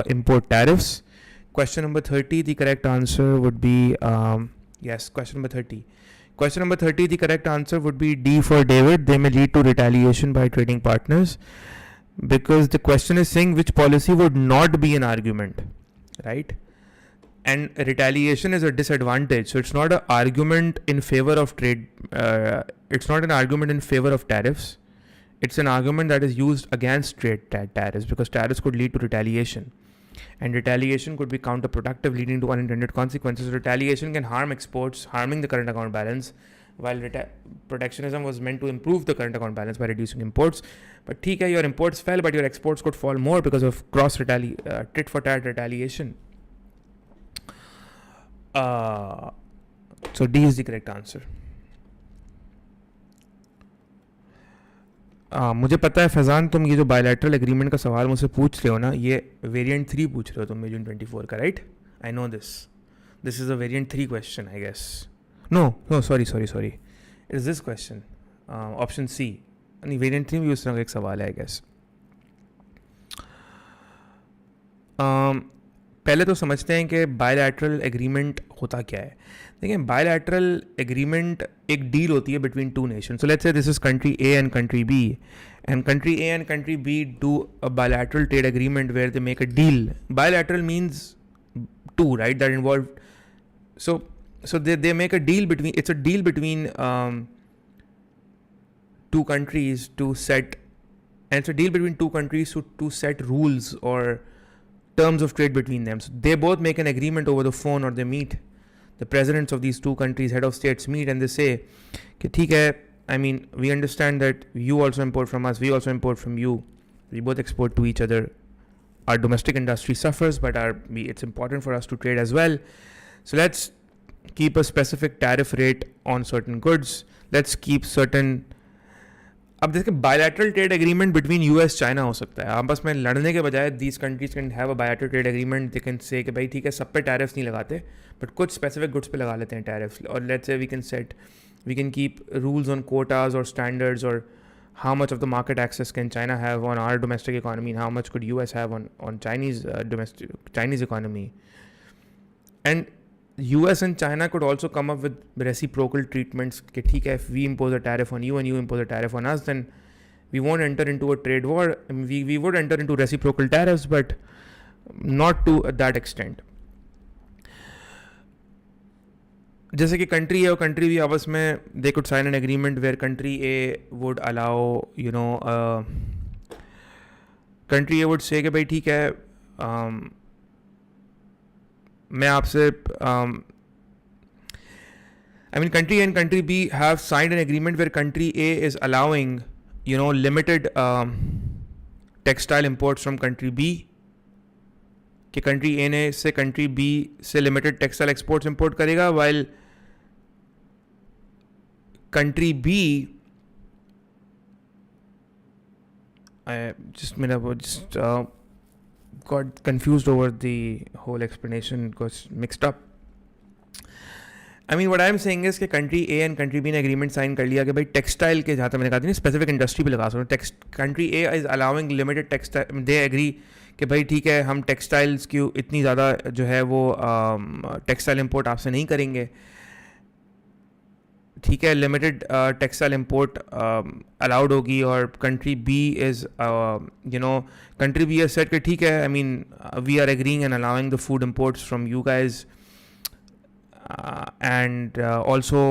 import tariffs? Question number 30, the correct answer would be yes, question number 30. Question number 30, the correct answer would be D for David. They may lead to retaliation by trading partners, because the question is saying which policy would not be an argument, right? And retaliation is a disadvantage. So it's not an argument in favor of trade. It's not an argument in favor of tariffs. It's an argument that is used against trade tariffs, because tariffs could lead to retaliation. And retaliation could be counterproductive, leading to unintended consequences. Retaliation can harm exports, harming the current account balance, while protectionism was meant to improve the current account balance by reducing imports. But ठीक है, your imports fell, but your exports could fall more because of tit for tat retaliation. So D is the correct answer. मुझे पता है फैज़ान, तुम ये जो bilateral agreement का सवाल मुझसे पूछ रहे हो ना, ये वेरिएंट 3 पूछ रहे हो तुम जून 24 का, right? I know this is a variant 3 question, I guess. No sorry it is this question, option C. नहीं, वेरिएंट 3 भी उस तरह का एक सवाल है, आई गेस. पहले तो समझते हैं कि बायलैटरल एग्रीमेंट होता क्या है. देखिए, बायलैटरल एग्रीमेंट एक डील होती है between two nation. So let's say this is country A and country B, and country A and country B do a bilateral trade agreement where they make a deal. Bilateral means two, right? That involve, so they make a deal between, it's a deal between two countries to set, and it's a deal between two countries to set rules or terms of trade between them. So they both make an agreement over the phone, or they meet, the presidents of these two countries, head of states meet, and they say कि ठीक है, I mean, we understand that you also import from us, we also import from you, we both export to each other, our domestic industry suffers, but it's important for us to trade as well, so let's keep a specific tariff rate on certain goods, let's keep certain. अब देखिए, bilateral trade agreement between US China हो सकता है. आपस में लड़ने के बजाय these countries can have a bilateral trade agreement. They can say कि भाई ठीक है, सब पे टैरिफ्स नहीं लगाते, बट कुछ स्पेसिफिक गुड्स पे लगा लेते हैं टैरिफ्स. और let's say we can keep rules on quotas or standards, or how much of the market access can China have on our domestic economy, and how much could US have on Chinese economy. And US and China could also come up with reciprocal treatments. कि ठीक है, if we impose a tariff on you and you impose a tariff on us, then we won't enter into a trade war. I mean, we would enter into reciprocal tariffs, but not to that extent. जैसे कि country ए और country B आपस में, they could sign an agreement where country A would allow, you know, country A would say कि भाई ठीक है, मैं आपसे, I mean, country A and country B have signed an agreement where country A is allowing, you know, limited textile imports from country B. कि country A ने से country B से limited textile exports import करेगा, while country B, I just got confused over the whole explanation, because mixed up. I mean, what I'm saying is कि country A and country B ने agreement sign कर लिया कि भाई textile के, जहाँ तक मैंने कहा था नहीं, specific industry पे लगा सकते हैं. country A is allowing limited textile, they agree कि भाई ठीक है, हम textiles की इतनी ज़्यादा जो है वो textile import आपसे नहीं करेंगे. ठीक है, लिमिटेड टेक्सटाइल इंपोर्ट अलाउड होगी. और country B is, you know, country B is set कि ठीक है, I mean, we are agreeing and allowing the food imports from you guys, and also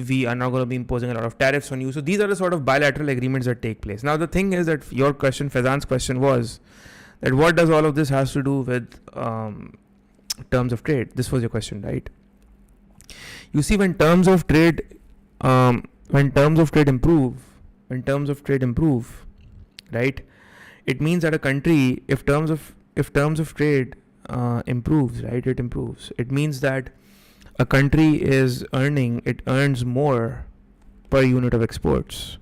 we are not going to be imposing a lot of tariffs on you. So these are the sort of bilateral agreements that take place. Now the thing is that your question, Faizan's question, was that what does all of this has to do with terms of trade? This was your question, right? You see, when terms of trade improve, right, it means that a country, if terms of trade improves, right, it improves. It means that a country earns more per unit of exports.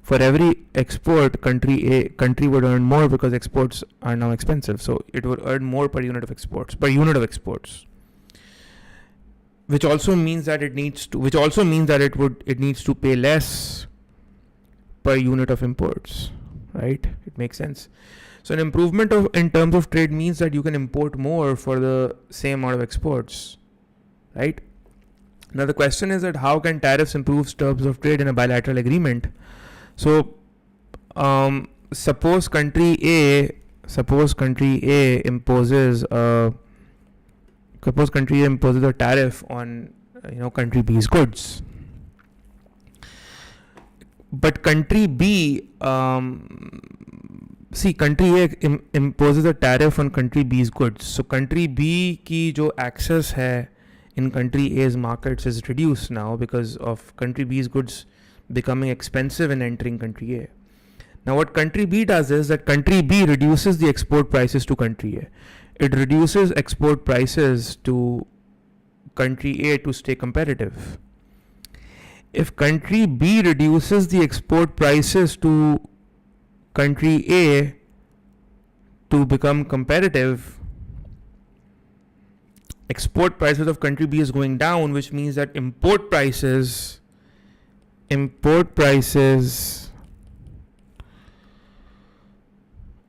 For every export, country would earn more because exports are now expensive. So it would earn more per unit of exports. Which also means that it needs to pay less per unit of imports, right? It makes sense. So an improvement in terms of trade means that you can import more for the same amount of exports, right? Now the question is that how can tariffs improve terms of trade in a bilateral agreement? So suppose country A imposes a tariff on, you know, country B's goods, but country B, country A imposes a tariff on country B's goods. So country B की जो access है in country A's markets is reduced now because of country B's goods becoming expensive and entering country A. Now what country B does is that country B reduces the export prices to country A. It reduces export prices to country A to stay competitive. If country B reduces the export prices to country A to become competitive, export prices of country B is going down, which means that import prices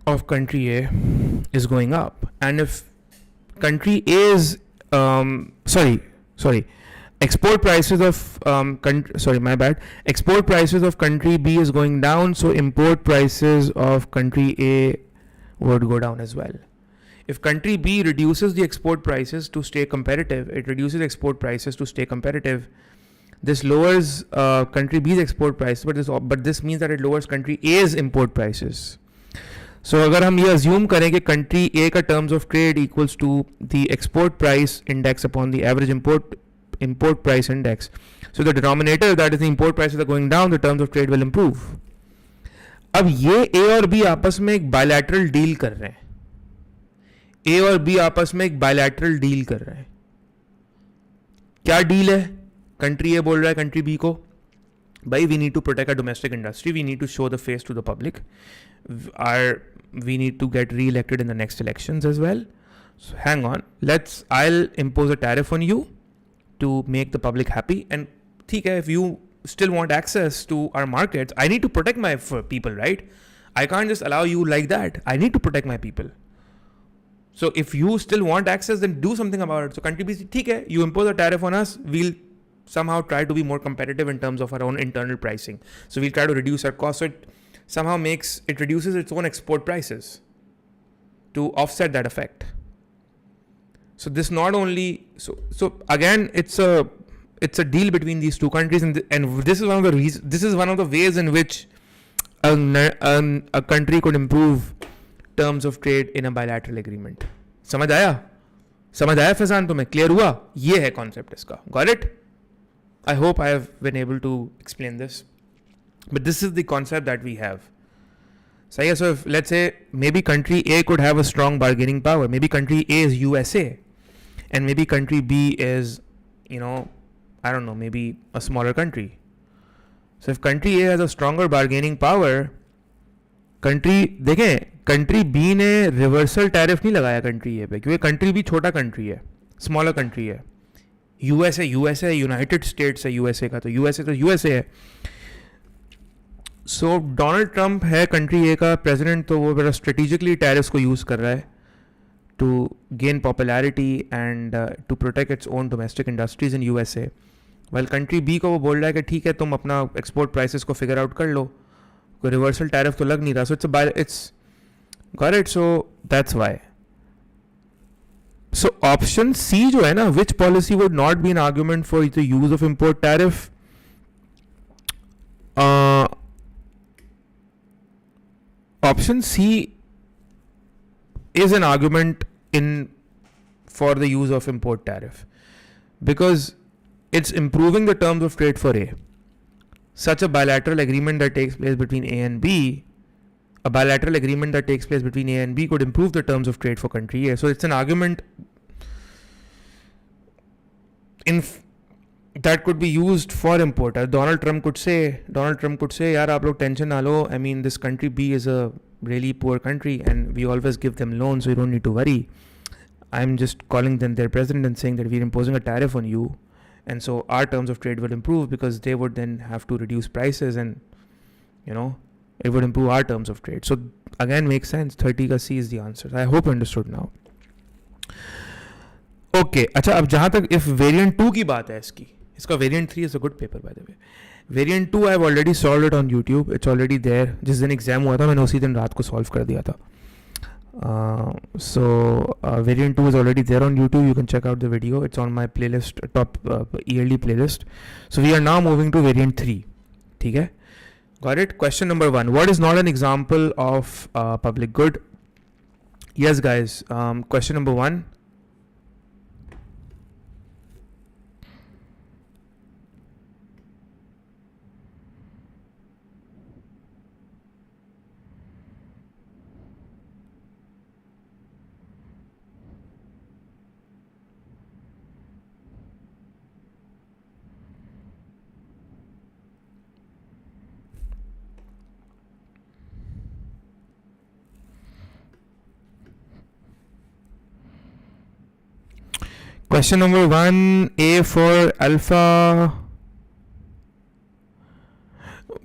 of country A is going up, and if country A is export prices of export prices of country B is going down, so import prices of country A would go down as well. If country B reduces the export prices to stay competitive, it reduces export prices to stay competitive. This lowers country B's export prices, but this means that it lowers country A's import prices. So अगर हम ये assume करें कि country A का terms of trade equals to the export price index upon the average import price index, so the denominator, that is the import prices, are going down, the terms of trade will improve. अब ये A और B आपस में एक bilateral deal कर रहे हैं. A और B आपस में एक bilateral deal कर रहे हैं. क्या deal है? Country A बोल रहा है country B को, भाई we need to protect our domestic industry, we need to show the face to the public, we need to get re-elected in the next elections as well. So hang on, I'll impose a tariff on you to make the public happy, and ठीक है, if you still want access to our markets, I need to protect my people, right? I can't just allow you like that. I need to protect my people. So if you still want access, then do something about it. So country B, ठीक है, you impose a tariff on us, we'll somehow try to be more competitive in terms of our own internal pricing. So we'll try to reduce our costs. So it somehow reduces its own export prices to offset that effect. So this not only, so again, it's a deal between these two countries, and this is one of the reasons, this is one of the ways in which a country could improve terms of trade in a bilateral agreement. समझ आया फैजान तुम्हें? Clear हुआ? ये है concept इसका. Got it? I hope I have been able to explain this. But this is the concept that we have. So yeah, so if, let's say, maybe country A could have a strong bargaining power. Maybe country A is USA. And maybe country B is, I don't know, maybe a smaller country. So if country A has a stronger bargaining power, country B ने reversal tariff नहीं लगाया country A पे, क्योंकि country B छोटा country है, smaller country है. USA United states है USA का, तो यूएसए है. सो डोनाल्ड ट्रंप है कंट्री ए का प्रेसिडेंट, तो वो बड़ा स्ट्रेटेजिकली टैरिफ्स को यूज़ कर रहा है to gain popularity and to protect its own domestic industries in USA. Well country B को वो बोल रहा है कि ठीक है, तुम अपना एक्सपोर्ट प्राइसेस को फिगर आउट कर लो, कोई रिवर्सल टैरिफ तो लग नहीं रहा. So it's got it. So that's why. So option C जो है ना, which policy would not be an argument for the use of import tariff? Option C is an argument for the use of import tariff because it's improving the terms of trade for A. Such a bilateral agreement that takes place between A and B, could improve the terms of trade for country A. So it's an argument that could be used for importer. Donald Trump could say, यार आप लोग tension ना लो. I mean, this country B is a really poor country and we always give them loans, so you don't need to worry. I'm just calling them their president and saying that we're imposing a tariff on you, and so our terms of trade will improve because they would then have to reduce prices, and it would improve our terms of trade. So again, makes sense. 30 का C is the answer. I hope you understood now. Okay, अच्छा, अब जहाँ तक if variant 2 की बात है इसका variant 3 is a good paper by the way. Variant 2 I've already solved it on YouTube. It's already there. जिस दिन एग्जाम हुआ था मैंने उसी दिन रात को सॉल्व कर दिया था. So variant 2 is already there on YouTube. You can check out the video. It's on my playlist, top yearly playlist. So we are now moving to variant 3. ठीक है? Got it? Question number 1. What is not an example of public good? Yes, guys. Question number 1. Question number 1, A for alpha.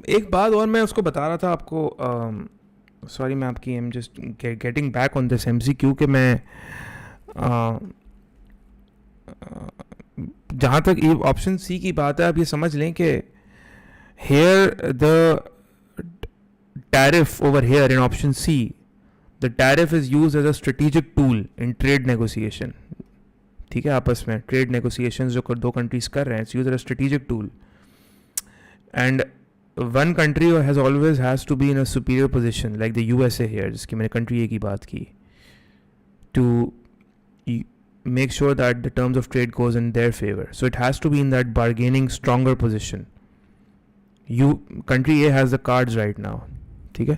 एक बात और मैं उसको बता रहा था आपको, सॉरी मैं आपकी I'm just getting back on this MCQ कि मैं जहाँ तक ये ऑप्शन सी की बात है, आप ये समझ लें कि here the tariff over here in option C, the tariff is used as a strategic tool in trade negotiation. ठीक है, आपस में ट्रेड नेगोशिएशंस जो दो कंट्रीज कर रहे हैं, it's used as a strategic tool, and one country has always has to be in a superior position like the USA here, जिसकी मैंने कंट्री ए की बात की, to make sure that the terms of trade goes in their favor. So it has to be in that bargaining stronger position. Country A has the cards right now. Okay?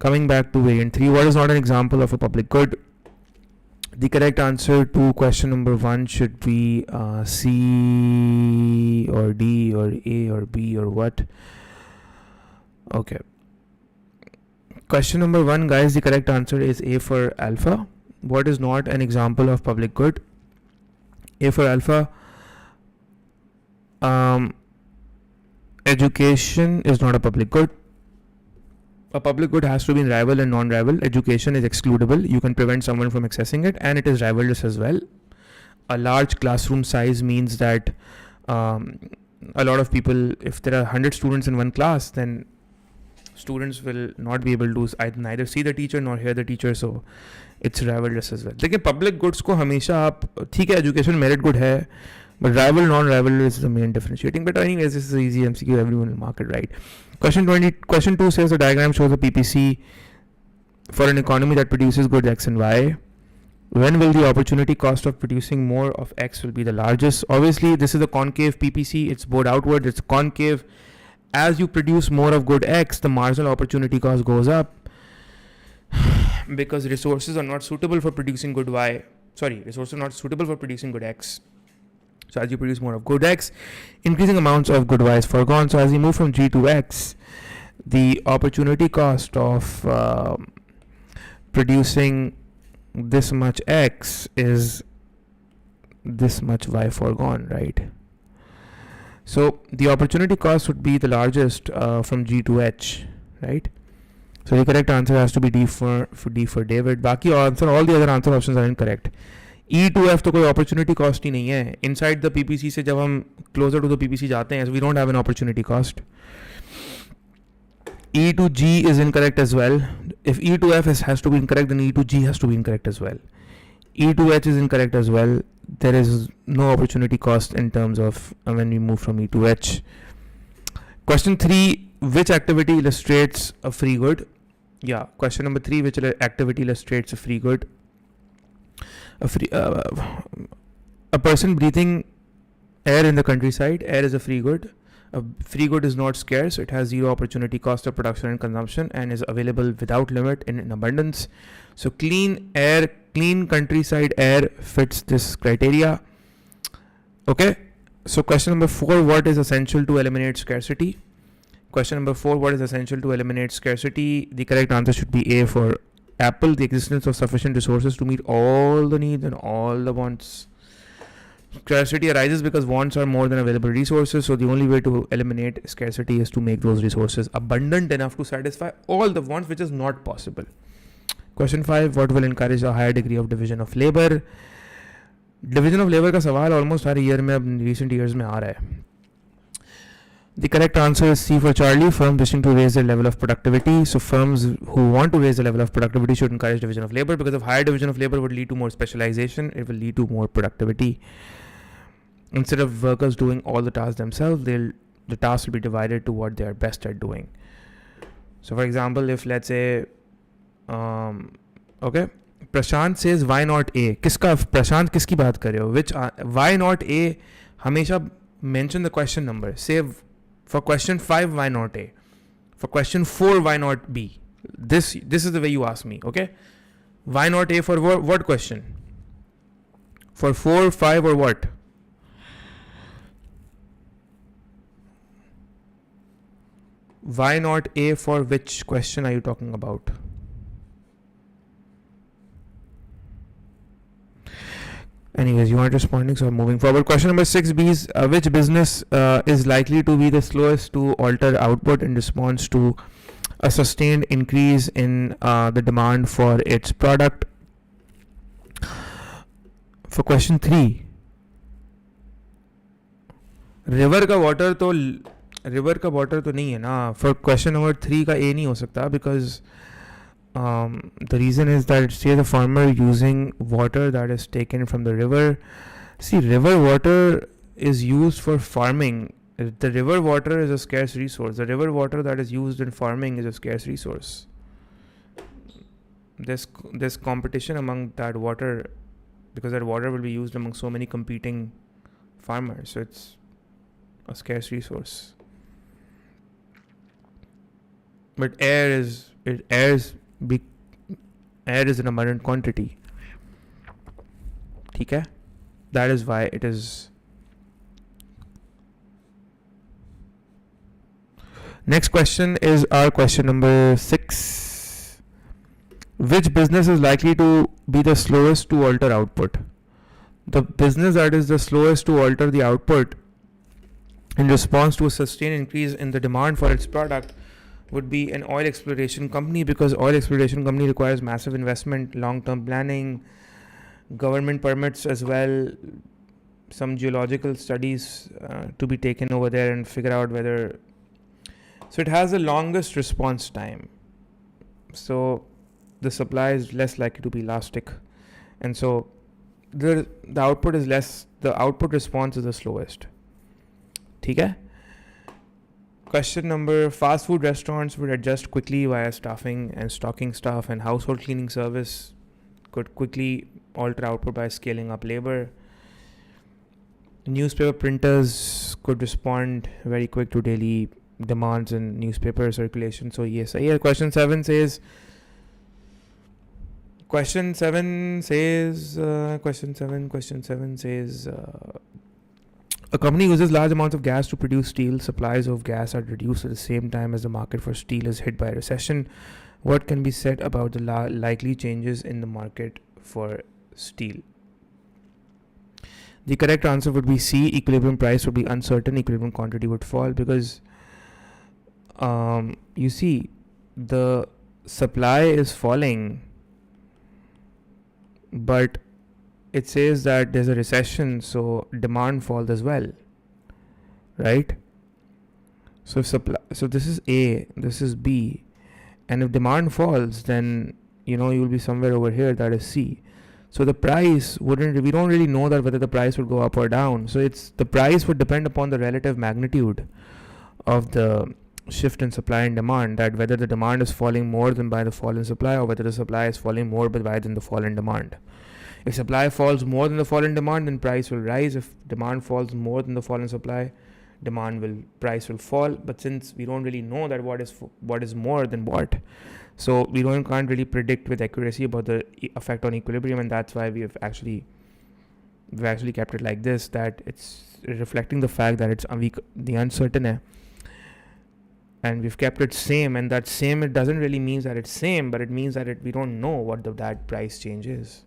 Coming back to variant 3, what is not an example of a public good? The correct answer to question number 1 should be C or D or A or B or what? Okay. Question number 1, guys, the correct answer is A for alpha. What is not an example of public good? A for alpha, education is not a public good. A public good has to be rival and non-rival. Education is excludable. You can prevent someone from accessing it, and it is rivalless as well. A large classroom size means that a lot of people, if there are 100 students in one class, then students will not be able to neither see the teacher nor hear the teacher, so it's rivalless as well. देखिए public goods को हमेशा आप, ठीक है education merit good है, but rival non-rival is the main differentiating. But anyways, this is easy MCQ, everyone will mark it right. Question 2 says the diagram shows a PPC for an economy that produces goods X and Y. When will the opportunity cost of producing more of X will be the largest? Obviously, this is a concave PPC. It's bowed outward. It's concave. As you produce more of good X, the marginal opportunity cost goes up because resources are not suitable for producing good Y. Sorry, resources are not suitable for producing good X. So as you produce more of good X, increasing amounts of good Y is foregone. So as you move from G to X, the opportunity cost of producing this much X is this much Y foregone, right? So the opportunity cost would be the largest from G to H, right? So the correct answer has to be D for David. बाकी answer, all the other answer options are incorrect. E to F तो कोई opportunity cost ही नहीं है. Inside the PPC से जब हम closer to the PPC जाते हैं, so we don't have an opportunity cost. E to G is incorrect as well. If E to F has to be incorrect, then E to G has to be incorrect as well. E to H is incorrect as well. There is no opportunity cost in terms of when we move from E to H. Question 3, which activity illustrates a free good? Yeah, question number 3, which activity illustrates a free good? A person breathing air in the countryside. Air is a free good. A free good is not scarce. It has zero opportunity cost of production and consumption and is available without limit in abundance. So clean air, clean countryside air fits this criteria. Okay. So question number 4, what is essential to eliminate scarcity? Question number 4, what is essential to eliminate scarcity? The correct answer should be A for apple, the existence of sufficient resources to meet all the needs and all the wants. Scarcity arises because wants are more than available resources, so the only way to eliminate scarcity is to make those resources abundant enough to satisfy all the wants, which is not possible. Question 5, what will encourage a higher degree of division of labor? Division of labor का सवाल almost हर year में अब recent years में आ रहा है. The correct answer is C for Charlie, firms wishing to raise their level of productivity. So firms who want to raise the level of productivity should encourage division of labor, because if higher division of labor would lead to more specialization, it will lead to more productivity. Instead of workers doing all the tasks themselves, the tasks will be divided to what they are best at doing. So for example, if let's say, okay, Prashant says why not A? Prashant किसकी बात कर रहे हो? Which why not A? हमेशा mention the question number. Say for question 5, why not A? For question 4, why not B? This is the way you ask me, okay? Why not A for what question? For 4, 5 or what? Why not A for which question are you talking about? Anyways, you aren't responding, so I'm moving forward. Question number 6B is which business is likely to be the slowest to alter output in response to a sustained increase in the demand for its product. For question 3, river का water तो नहीं है ना. For question number 3 का ए नहीं हो सकता, because the reason is that say the farmer using water that is taken from the river. See, river water is used for farming. The river water is a scarce resource. The river water that is used in farming is a scarce resource. There's competition among that water, because that water will be used among so many competing farmers, so it's a scarce resource. But air is an abundant quantity. ठीक है? That is why it is. Next question is our question number 6. Which business is likely to be the slowest to alter output? The business that is the slowest to alter the output in response to a sustained increase in the demand for its product would be an oil exploration company, because oil exploration company requires massive investment, long-term planning, government permits as well, some geological studies to be taken over there and figure out whether. So it has the longest response time. So the supply is less likely to be elastic, and so the output is less. The output response is the slowest. ठीक है? Question number: fast food restaurants would adjust quickly via staffing and stocking staff, and household cleaning service could quickly alter output by scaling up labor. Newspaper printers could respond very quick to daily demands in newspaper circulation. So yes, question 7 says a company uses large amounts of gas to produce steel. Supplies of gas are reduced at the same time as the market for steel is hit by a recession. What can be said about the likely changes in the market for steel? The correct answer would be C. Equilibrium price would be uncertain. Equilibrium quantity would fall, because you see, the supply is falling, but it says that there's a recession, so demand falls as well, right? So this is A, this is B, and if demand falls, then you will be somewhere over here, that is C. So the price we don't really know that whether the price would go up or down. So the price would depend upon the relative magnitude of the shift in supply and demand, that whether the demand is falling more than by the fall in supply, or whether the supply is falling more by than the fall in demand. If supply falls more than the fall in demand, then price will rise. If demand falls more than the fall in supply, price will fall. But since we don't really know that what is more than what, so we can't really predict with accuracy about the effect on equilibrium, and that's why we've actually kept it like this, that it's reflecting the fact that it's the uncertain hai, and we've kept it same. And that same, it doesn't really mean that it's same, but it means that we don't know what that price change is.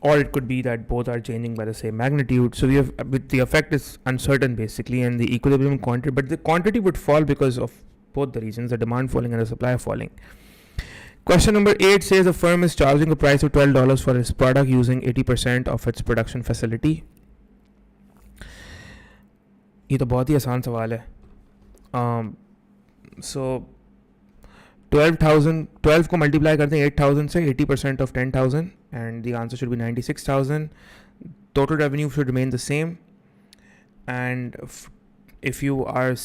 Or it could be that both are changing by the same magnitude. So the effect is uncertain basically, and the equilibrium quantity, but the quantity would fall because of both the reasons, the demand falling and the supply falling. Question number 8 says a firm is charging a price of $12 for its product using 80% of its production facility. ये तो बहुत ही आसान सवाल है. So 12 को multiply करते हैं 8,000 से, 80% of 10,000, and the answer should be 96,000. Total revenue should remain the same, and if you are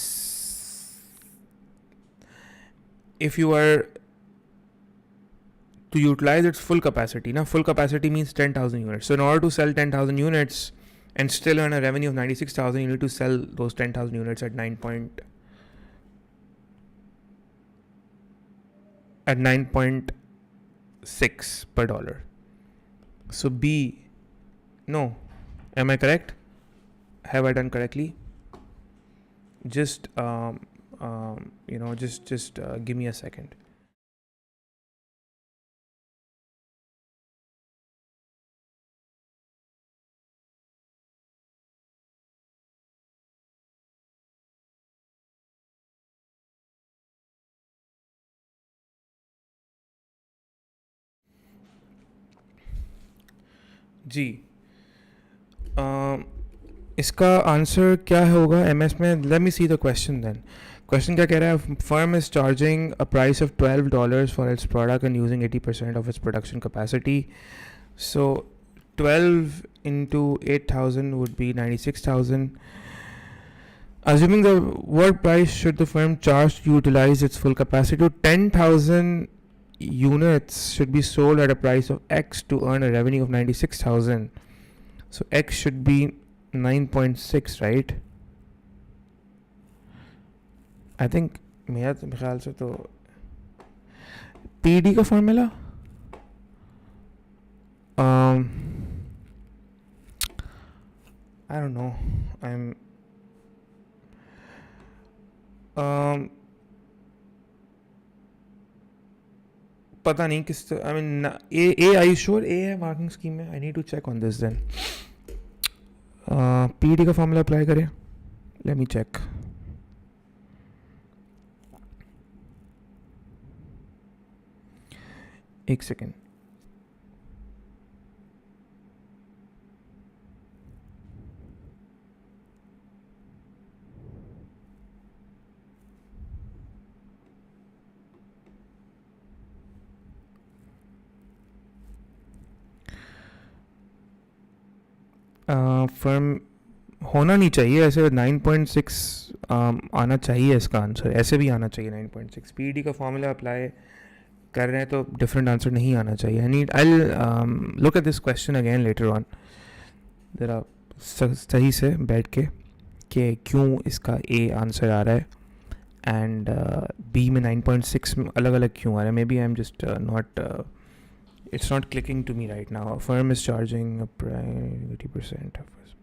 to utilize its full capacity, full capacity means 10,000 units. So in order to sell 10,000 units and still earn a revenue of 96,000, you need to sell those 10,000 units at 9.6 per dollar. So B, no, am I correct? Have I done correctly? Just give me a second. जी इसका answer क्या होगा MS में? Let me see the question then. Question क्या कह रहा है? Firm is charging a price of $12 for its product and using 80% of its production capacity. So 12 into 8,000 would be 96,000. Assuming the what price should the firm charge to utilize its full capacity? 10,000 units should be sold at a price of X to earn a revenue of 96,000. So X should be 9.6, right? I think मेरा ख्याल से तो PD का formula I don't know. I'm पता नहीं किस. I mean A are you sure A है marking scheme में? I need to check on this then. PD का फॉर्मूला अप्लाई करें. Let me check. एक सेकेंड. फर्म होना नहीं चाहिए ऐसे. 9.6 आना चाहिए इसका आंसर. ऐसे भी आना चाहिए 9.6. पीडी का फॉर्मूला अप्लाई कर रहे हैं तो डिफरेंट आंसर नहीं आना चाहिए. I look at this question again later on ज़रा सही से बैठ के कि क्यों इसका ए आंसर आ रहा है एंड बी में 9.6 अलग अलग क्यों आ रहा है. Maybe I am just not it's not clicking to me right now. A firm is charging a price 80% of us.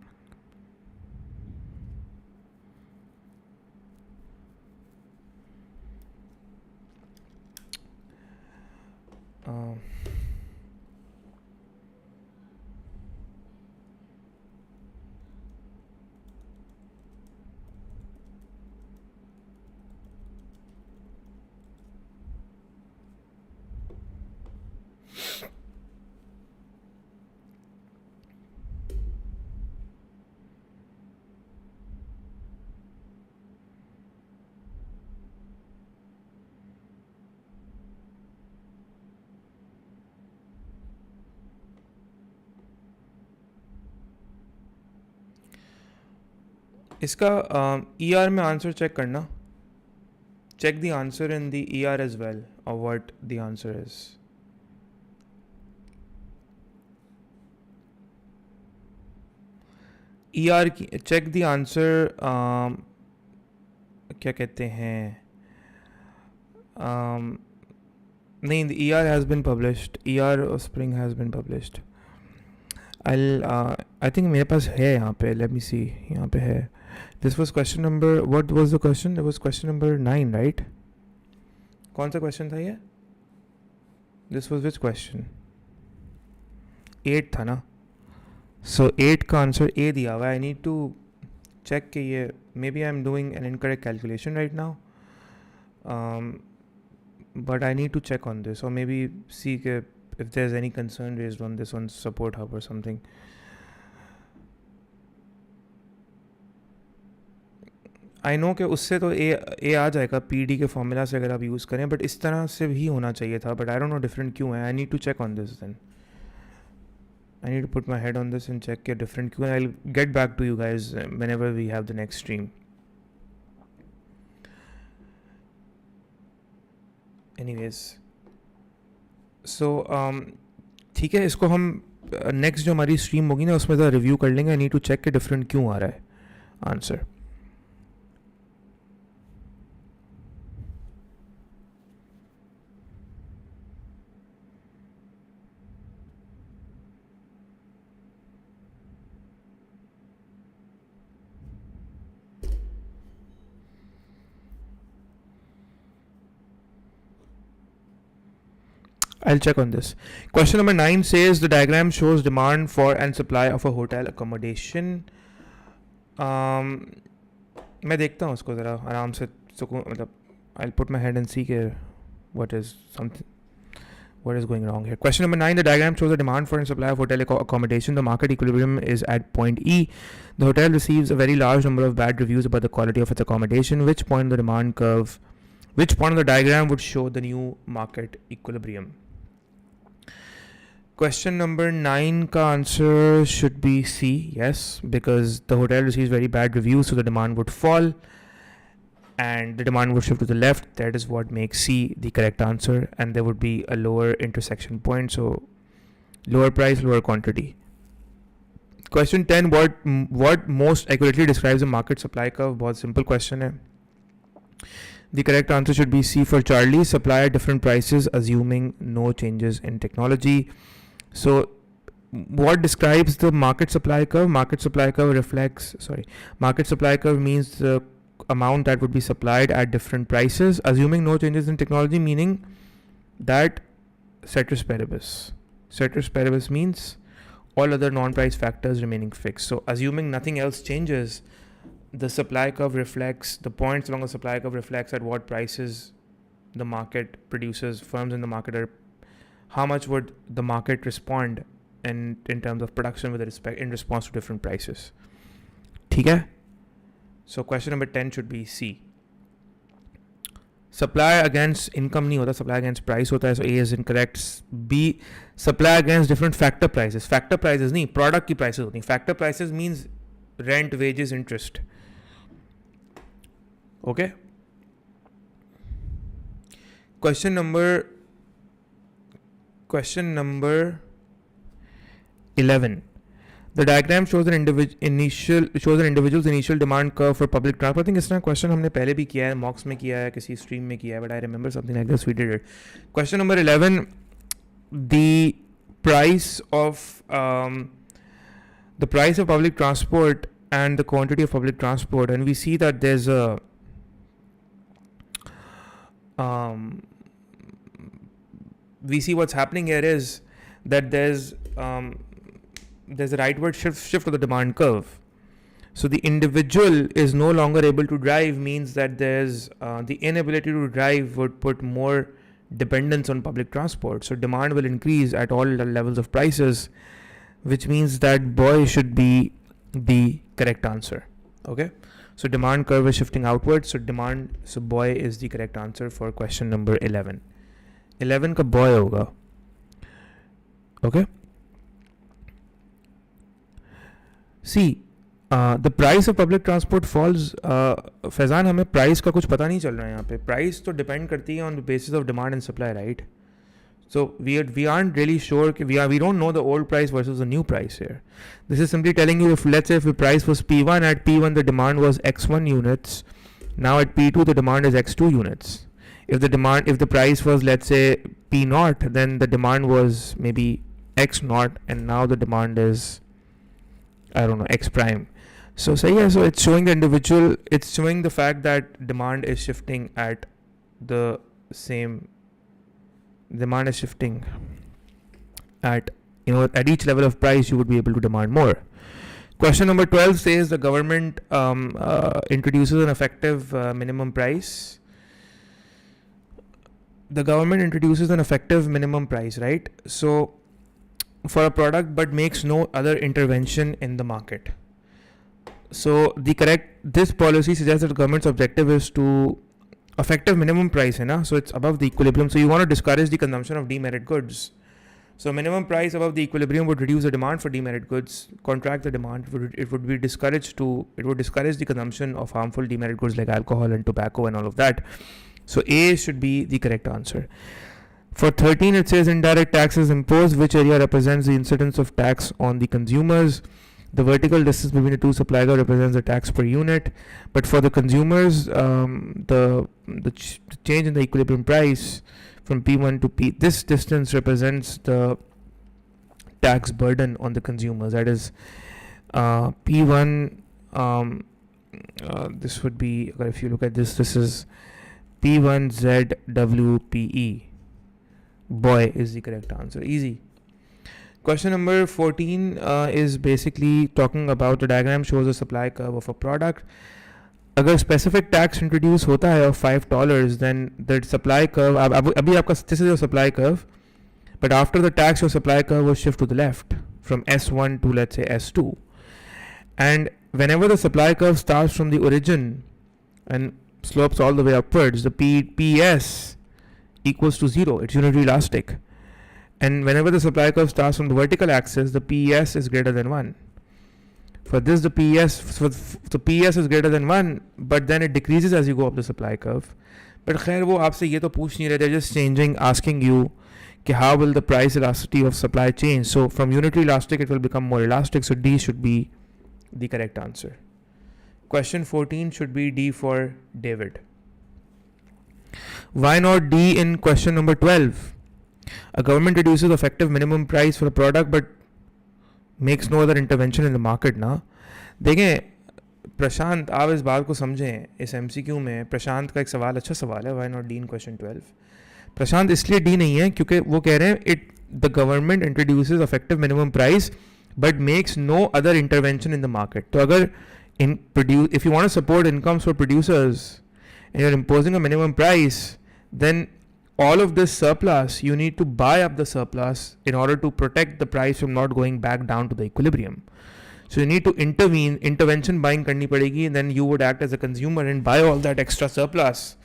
इसका ER में आंसर चेक करना. Check the answer in the ER as well of what the answer is. ER की check the answer. क्या कहते हैं? नहीं, the ER has been published. ER spring has been published. I think मेरे पास है यहाँ पे. Let me see. यहाँ पे है. This was question number. What was the question? It was question number 9, right? कौन सा question था ये? This was which question? 8 था ना? So 8 का आंसर A दिया हुआ है. I need to check कि ये maybe I'm doing an incorrect calculation right now. But I need to check on this or maybe see if there's any concern raised on this on support hub or something. I know कि उससे तो ए आ जाएगा PD के formula से अगर आप use करें, but इस तरह से भी होना चाहिए था. But I don't know different क्यों है. I need to check on this then. I need to put my head on this and check के डिफरेंट क्यों. I will get back to you guys whenever we have the next stream. Anyways so ठीक है, इसको हम next जो हमारी stream होगी ना उसमें ज़रा रिव्यू कर लेंगे. आई नीड टू चेक के डिफरेंट क्यों आ रहा है answer. I'll check on this. Question number 9 says the diagram shows demand for and supply of a hotel accommodation. मैं देखता हूँ उसको ज़रा आराम से. मतलब I'll put my head and see what is something What is going wrong here? Question number 9. The diagram shows the demand for and supply of hotel accommodation. The market equilibrium is at point E. The hotel receives a very large number of bad reviews about the quality of its accommodation. Which point of the diagram would show the new market equilibrium? Question number 9 ka answer should be C. Yes, because the hotel receives very bad reviews, so the demand would fall and the demand would shift to the left. That is what makes C the correct answer, and there would be a lower intersection point, so lower price, lower quantity. Question 10. What most accurately describes the market supply curve? बहुत simple question है. The correct answer should be C for Charlie. Supply at different prices assuming no changes in technology. So what describes the market supply curve? Market supply curve means the amount that would be supplied at different prices assuming no changes in technology, meaning that ceteris paribus. Ceteris paribus means all other non-price factors remaining fixed. So assuming nothing else changes, the supply curve reflects, the points along the supply curve reflects at what prices the market produces, firms in the market are, how much would the market respond in terms of production in response to different prices. ठीक है? So question number 10 should be C. Supply against income नहीं होता, supply against price होता है, so A is incorrect. B, supply against different factor prices. Factor prices नहीं, product की prices होती हैं. Factor prices means rent, wages, interest. Okay? Question number 11. The diagram shows an individual's initial demand curve for public transport. I think इसका question हमने पहले भी किया है, mocks में किया है, किसी stream में किया है, but I remember something like this we did it. Question number 11. The price of public transport and the quantity of public transport, and we see that there's a we see what's happening here is that there's a rightward shift of the demand curve. So the individual is no longer able to drive, means that there's the inability to drive would put more dependence on public transport. So demand will increase at all the levels of prices, which means that boy should be the correct answer. Okay, so demand curve is shifting outwards, so boy is the correct answer for question number 11. 11 का boy होगा. Okay, see, the price of public transport falls. Faizan, हमें price का कुछ पता नहीं चल रहा है यहाँ पे. Price तो depend करती है on the basis of demand and supply, right? So we aren't really sure. We don't know the old price versus the new price here. This is simply telling you, if let's say if the price was P1, at P1 the demand was X1 units, now at P2 the demand is X2 units. If the price was, let's say, P0, then the demand was maybe X0, and now the demand is, I don't know, X prime. So yeah, so it's showing the individual, it's showing the fact that demand is shifting at the same, demand is shifting at, at each level of price you would be able to demand more. Question number 12 says the government introduces an effective minimum price. The government introduces an effective minimum price, right? So for a product, but makes no other intervention in the market. So this policy suggests that the government's objective is to effective minimum price, hai na? So it's above the equilibrium. So you want to discourage the consumption of demerit goods. So minimum price above the equilibrium would reduce the demand for demerit goods, contract the demand. It would discourage the consumption of harmful demerit goods like alcohol and tobacco and all of that. So A should be the correct answer. For 13, it says indirect taxes imposed. Which area represents the incidence of tax on the consumers? The vertical distance between the two supply curves represents the tax per unit. But for the consumers, the change in the equilibrium price from P1 to P, this distance represents the tax burden on the consumers. That is P1. This would be, if you look at this is P1ZWPE. Boy is the correct answer. Easy. Question number 14 is basically talking about, the diagram shows a supply curve of a product. अगर specific tax introduce होता है of $5, then the supply curve, अभी आपका this is your supply curve. but after the tax your supply curve will shift to the left from S1 to let's say S2, and whenever the supply curve starts from the origin and slopes all the way upwards, the PS equals to 0. It's unitary elastic. And whenever the supply curve starts from the vertical axis, the PS is greater than 1. For this, the PS is greater than 1, but then it decreases as you go up the supply curve. But खैर वो आपसे ये तो पूछ नहीं रहे, they're just asking you कि how will the price elasticity of supply change. So from unitary elastic it will become more elastic, so D should be the correct answer. Question 14 should be D for David. Why not D in question number 12? A government reduces effective minimum price for a product but makes no other intervention in the market ना. देखें प्रशांत, आप इस बात को समझें, इस MCQ में प्रशांत का एक सवाल अच्छा सवाल है, why not D in question 12? प्रशांत इसलिए D नहीं है क्योंकि वो कह रहे हैं the government introduces effective minimum price but makes no other intervention in the market. तो अगर if you want to support incomes for producers and you're imposing a minimum price, then all of this surplus, you need to buy up the surplus in order to protect the price from not going back down to the equilibrium. So you need to intervention buying karni padegi, and then you would act as a consumer and buy all that extra surplus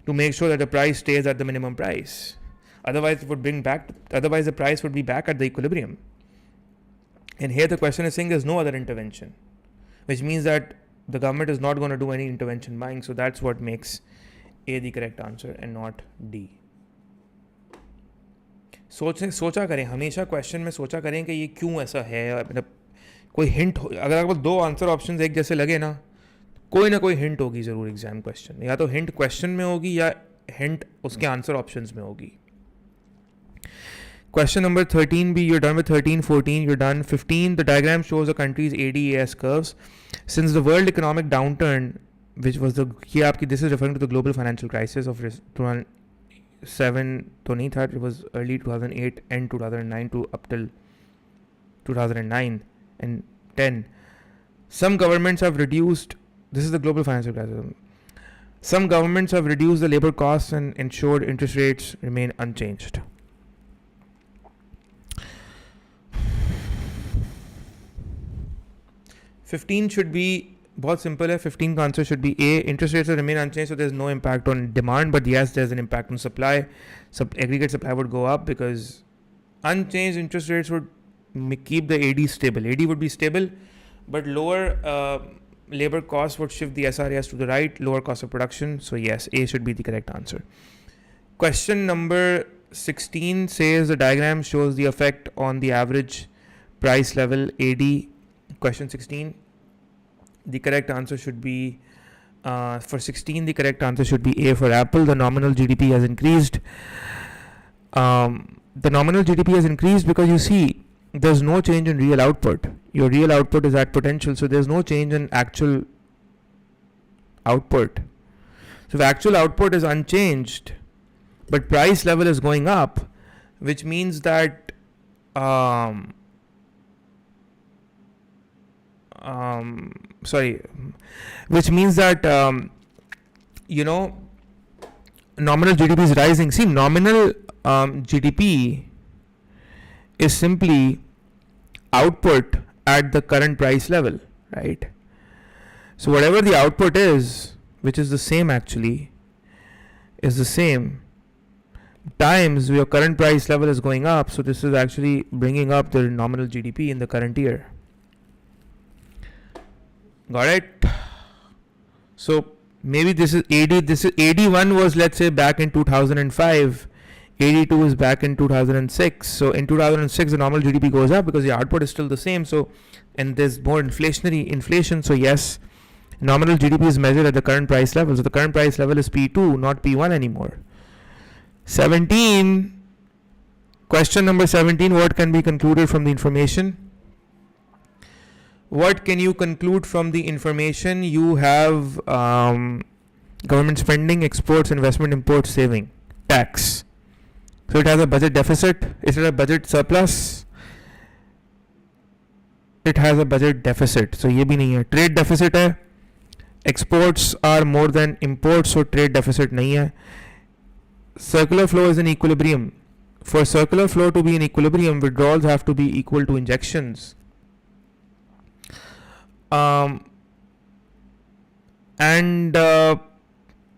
to make sure that the price stays at the minimum price. Otherwise the price would be back at the equilibrium. And here the question is saying there's no other intervention, which means that the government is not going to do any intervention buying. So that's what makes A the correct answer and not D. सोचा करें, हमेशा question में सोचा करें कि ये क्यों ऐसा है. मतलब कोई हिंट हो, अगर आपको दो आंसर ऑप्शंस एक जैसे लगे ना, कोई ना कोई हिंट होगी ज़रूर एग्जाम क्वेश्चन में. या तो हिंट क्वेश्चन में होगी या हिंट उसके आंसर ऑप्शंस में होगी. Question number 13B, you're done with 13, 14, you're done. 15, the diagram shows a country's ADAS curves. Since the world economic downturn, which was this is referring to the global financial crisis of 2007, तो नहीं था, it was early 2008 and 2009 to up till 2009 and 10. Some governments have reduced, this is the global financial crisis. Some governments have reduced the labor costs and ensured interest rates remain unchanged. 15 should be बहुत simple है. 15 का answer should be A. Interest rates will remain unchanged, so there's no impact on demand, but yes, there's an impact on supply. Aggregate supply would go up because unchanged interest rates would keep the AD stable. AD would be stable, but lower labor costs would shift the SRAS to the right, lower cost of production. So yes, A should be the correct answer. Question number 16 says the diagram shows the effect on the average price level AD. Question 16, the correct answer should be for 16, the correct answer should be A for Apple. The nominal GDP has increased. The nominal GDP has increased because you see there's no change in real output. Your real output is at potential, so there's no change in actual output. So the actual output is unchanged, but price level is going up, which means that which means that nominal GDP is rising. See, nominal GDP is simply output at the current price level, right? So whatever the output is, which is the same actually, is the same, times your current price level is going up, so this is actually bringing up the nominal GDP in the current year. Got it? So maybe this is AD. This is AD1 was, let's say, back in 2005. AD2 is back in 2006. So in 2006, the normal GDP goes up because the output is still the same. So, and there's more inflation. So yes, nominal GDP is measured at the current price level. So the current price level is P2, not P1 anymore. 17. Question number 17. What can be concluded from the information? What can you conclude from the information? You have government spending, exports, investment, imports, saving, tax. So it has a budget deficit. Is it a budget surplus? It has a budget deficit. So ये भी नहीं है. Trade deficit है. Exports are more than imports, so trade deficit नहीं है. Circular flow is in equilibrium. For circular flow to be in equilibrium, withdrawals have to be equal to injections. And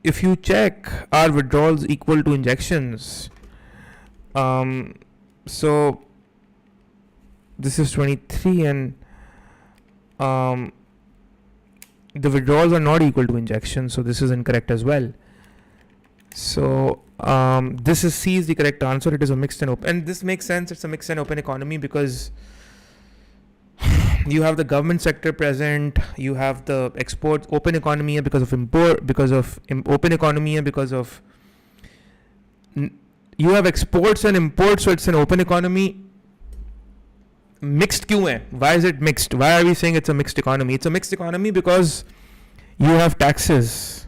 if you check, are withdrawals equal to injections? So this is 23, and the withdrawals are not equal to injections, so this is incorrect as well. So this is C is the correct answer. It is a mixed and open, and this makes sense. It's a mixed and open economy because you have the government sector present, you have the export open economy because of import, because of open economy and because of you have exports and imports, so it's an open economy. Mixed क्यों है? Why is it mixed? Why are we saying it's a mixed economy? It's a mixed economy because you have taxes.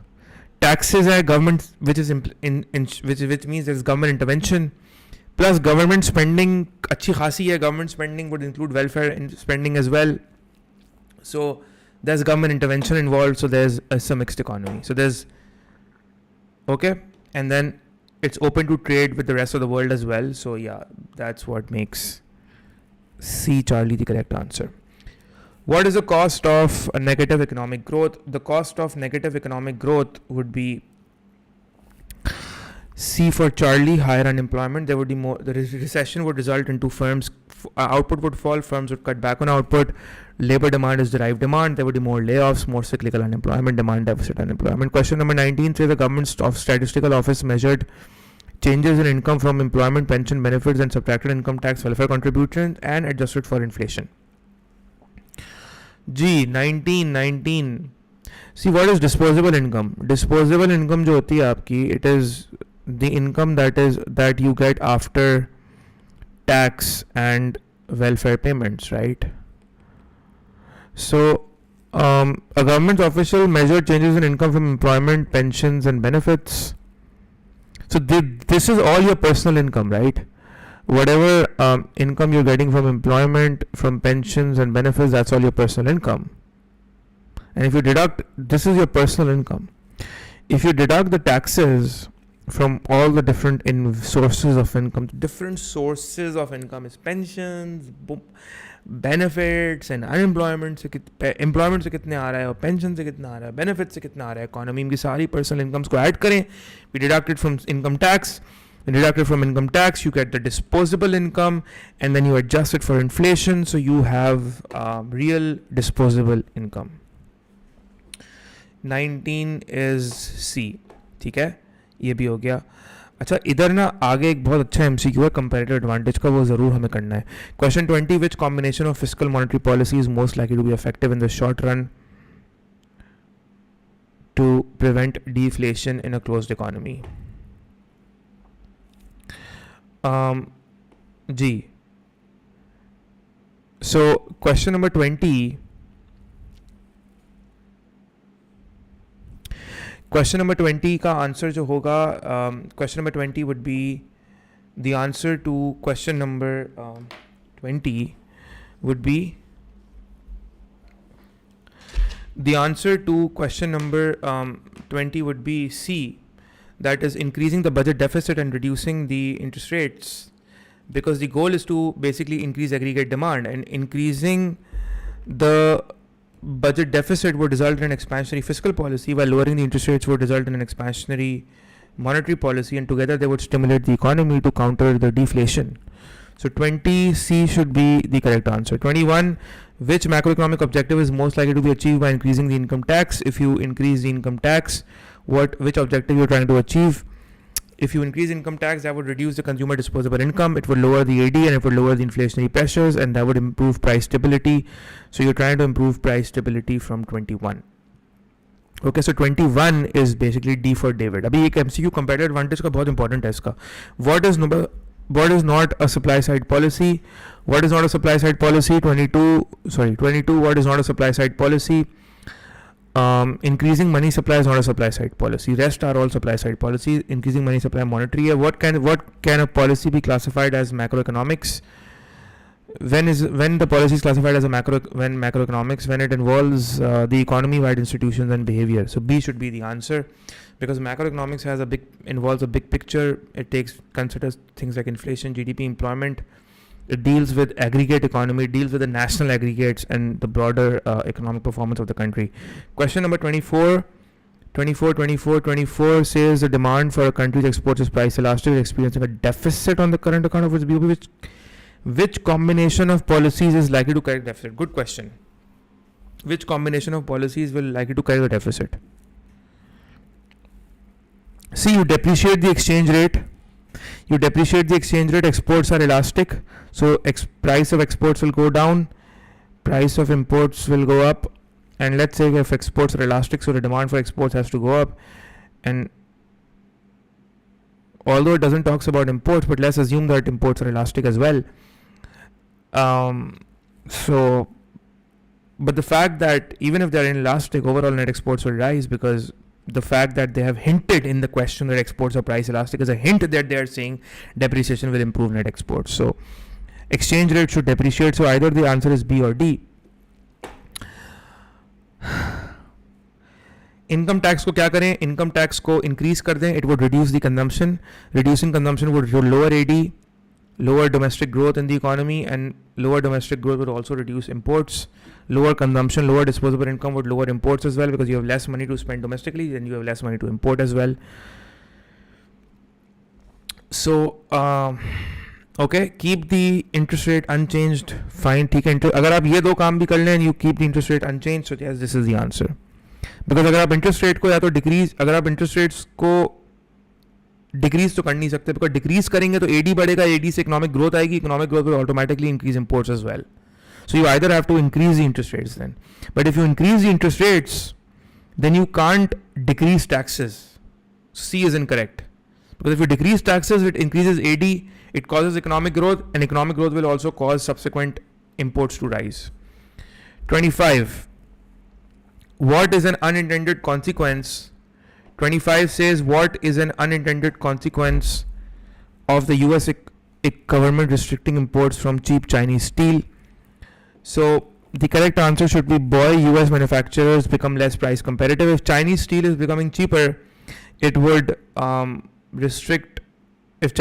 Taxes are government, which is which means there's government intervention. Plus government spending अच्छी खासी है. Government spending would include welfare spending as well. So there's government intervention involved. So there's a mixed economy. So there's okay, and then it's open to trade with the rest of the world as well. So yeah, that's what makes C Charlie the correct answer. What is the cost of a negative economic growth? The cost of negative economic growth would be C for Charlie, higher unemployment. There would be more. The recession would result into firms output would fall. Firms would cut back on output. Labor demand is derived demand. There would be more layoffs, more cyclical unemployment, demand deficit unemployment. Question number 19 says the government of statistical office measured changes in income from employment, pension benefits, and subtracted income tax, welfare contributions, and adjusted for inflation. G 19. See, what is disposable income? Disposable income जो होती है आपकी, it is the income that you get after tax and welfare payments, right? So a government official measured changes in income from employment, pensions, and benefits. So this is all your personal income, right? Whatever income you're getting from employment, from pensions and benefits, that's all your personal income. And if you deduct, this is your personal income. If you deduct the taxes from all the different sources of income, different sources of income is pensions, benefits and unemployment से employment से कितने आ रहा है और pension से कितना आ रहा है, benefit से कितना आ रहा है, economy की सारी personal incomes को add करें, we deduct it from income tax. When you deduct it from income tax, you get the disposable income, and then you adjust it for inflation, so you have real disposable income. 19 is C. ठीक है, ये भी हो गया. अच्छा, इधर ना आगे एक बहुत अच्छा MCQ है कंपैरेटिव एडवांटेज का, वो ज़रूर हमें करना है. Question 20, which combination of fiscal monetary policy is most likely to be effective in the short run to prevent deflation in a closed economy? G. So question number 20. Question number 20 का answer जो होगा, question number 20 would be the answer to question number 20 would be the answer to question number 20 would be C. That is increasing the budget deficit and reducing the interest rates, because the goal is to basically increase aggregate demand, and increasing the budget deficit would result in an expansionary fiscal policy, while lowering the interest rates would result in an expansionary monetary policy, and together they would stimulate the economy to counter the deflation. So 20C should be the correct answer. 21, which macroeconomic objective is most likely to be achieved by increasing the income tax? If you increase the income tax, which objective you're trying to achieve? If you increase income tax, that would reduce the consumer disposable income, it would lower the AD, and it would lower the inflationary pressures, and that would improve price stability. So you're trying to improve price stability from 21. Okay, so 21 is basically D for David. अभी एक MCQ competitive advantage का बहुत important है इसका. What is not a supply side policy? What is not a supply side policy? 22, what is not a supply side policy? Increasing money supply is not a supply side policy. Rest are all supply side policies. Increasing money supply monetary. What can a policy be classified as macroeconomics? When the policy is classified as macroeconomics, when it involves the economy-wide institutions and behavior. So B should be the answer. because macroeconomics involves a big picture. It considers things like inflation, GDP, employment. It deals with aggregate economy, it deals with the national aggregates and the broader economic performance of the country. Question number 24 says the demand for a country's exports is price elastic, experiencing a deficit on the current account of its BOP. Which combination of policies is likely to correct deficit? Good question. Which combination of policies will likely to correct the deficit? See, you depreciate the exchange rate. Exports are elastic, so price of exports will go down, price of imports will go up. And let's say if exports are elastic, so the demand for exports has to go up. And although it doesn't talk about imports, but let's assume that imports are elastic as well. But the fact that even if they're inelastic, overall net exports will rise, because the fact that they have hinted in the question that exports are price elastic is a hint that they're saying depreciation will improve net exports. So exchange rate should depreciate. So either the answer is B or D. Income tax को क्या करें? Income tax को increase कर दें. It would reduce the consumption. Reducing consumption would lower AD, lower domestic growth in the economy, and lower domestic growth would also reduce imports. Lower consumption, lower disposable income would lower imports as well, because you have less money to spend domestically, then you have less money to import as well. So okay, keep the interest rate unchanged. Fine, ठीक है. अगर आप ये दो काम भी कर लें and you keep the interest rate unchanged, so yes, this is the answer. Because अगर आप interest rate को या तो decrease, अगर आप interest rates को डिक्रीज तो कर नहीं सकते, बिकॉज डिक्रीज करेंगे तो एडी बढ़ेगा, एडी से इकोनॉमिक ग्रोथ आएगी, economic growth will automatically increase imports as well. So you either have to increase the interest rates then, but if you increase the interest rates then you can't decrease taxes. C is incorrect, because if you decrease taxes, it increases AD, it causes economic growth, and economic growth will also cause subsequent imports to rise. 25. What is an unintended consequence? 25 says, what is an unintended consequence of the US government restricting imports from cheap Chinese steel? So the correct answer should be boy. US manufacturers become less price competitive. If Chinese steel is becoming cheaper, it would restrict. If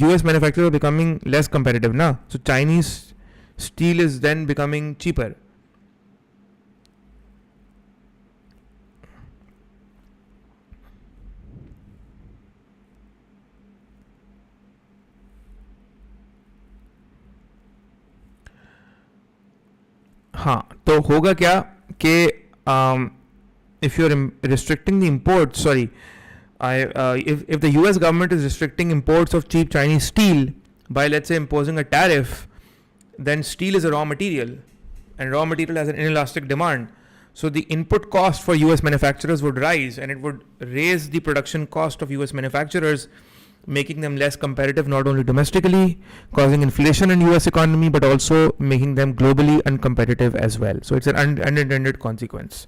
US manufacturers are becoming less competitive, so Chinese steel is then becoming cheaper. हाँ, तो होगा क्या कि if you're restricting the imports, if the US government is restricting imports of cheap Chinese steel by, let's say, imposing a tariff, then steel is a raw material, and raw material has an inelastic demand. So the input cost for US manufacturers would rise, and it would raise the production cost of US manufacturers, making them less competitive, not only domestically, causing inflation in US economy, but also making them globally uncompetitive as well. So it's an unintended consequence.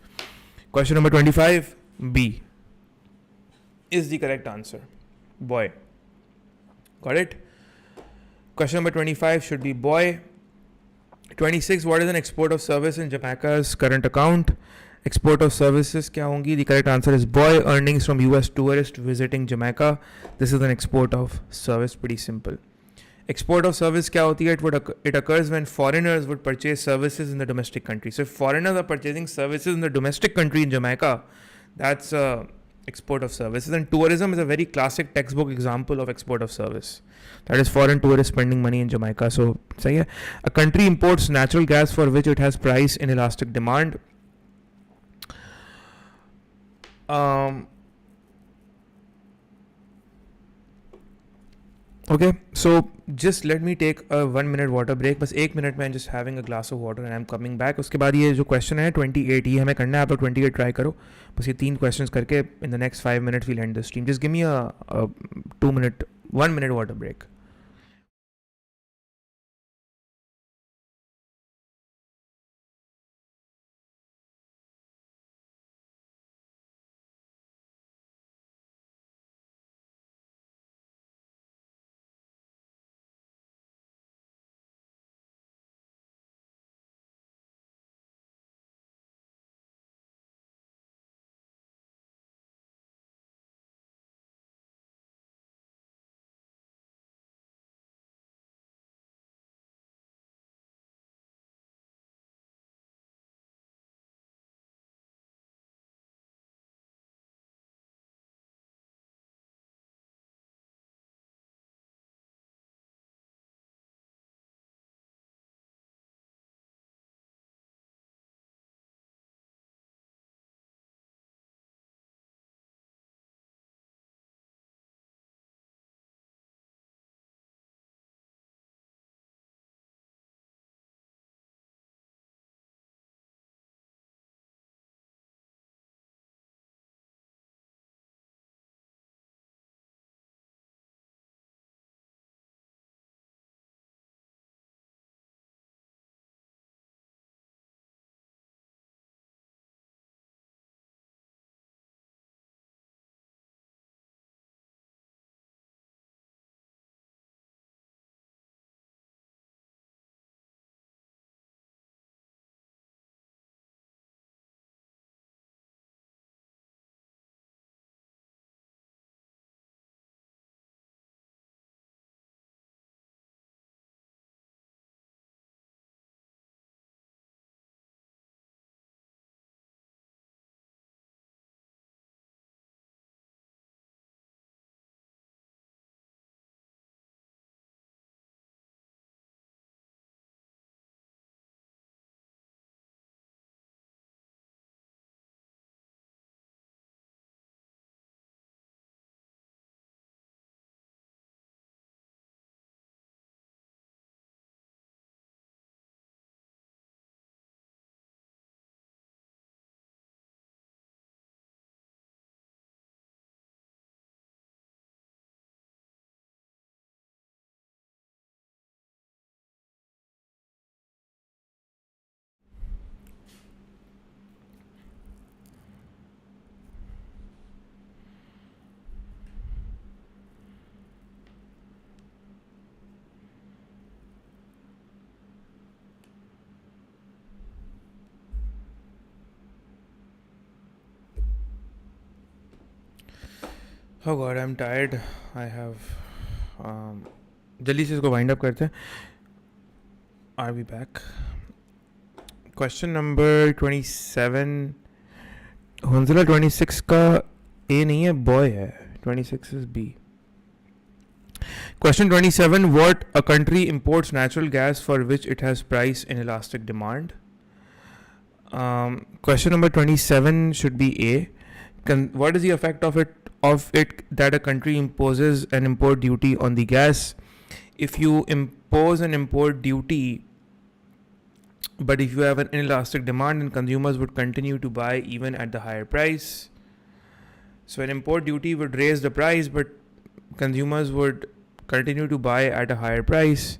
Question number 25, B is the correct answer. Boy. Got it? Question number 25 should be boy. 26, what is an export of service in Jamaica's current account? Export of services क्या होंगी? The correct answer is boy. Earnings from US tourists visiting Jamaica. This is an export of service. Pretty simple. Export of service क्या होती है? It occurs when foreigners would purchase services in the domestic country. So if foreigners are purchasing services in the domestic country in Jamaica, that's export of services. And tourism is a very classic textbook example of export of service. That is foreign tourists spending money in Jamaica. So सही है. A country imports natural gas for which it has price inelastic demand. Okay, so just let me take a 1 minute water break. बस 1 minute में I'm just having a glass of water and I'm coming back. उसके बाद ये जो question है 28, ये हमें करना है. आप लोग 28 try करो. बस ये 3 questions करके in the next 5 minutes we'll end the stream. Just give me a 1 minute water break. Oh God, I'm tired. I have जल्दी से इसको wind up करते हैं. Are we back? Question number 27. Hunzala 26 का A नहीं है, boy है. 26 is B. Question 27. What a country imports natural gas for which it has price inelastic demand? Question number 27 should be A. What is the effect of it that a country imposes an import duty on the gas? If you impose an import duty, but if you have an inelastic demand, then consumers would continue to buy even at the higher price. So an import duty would raise the price, but consumers would continue to buy at a higher price,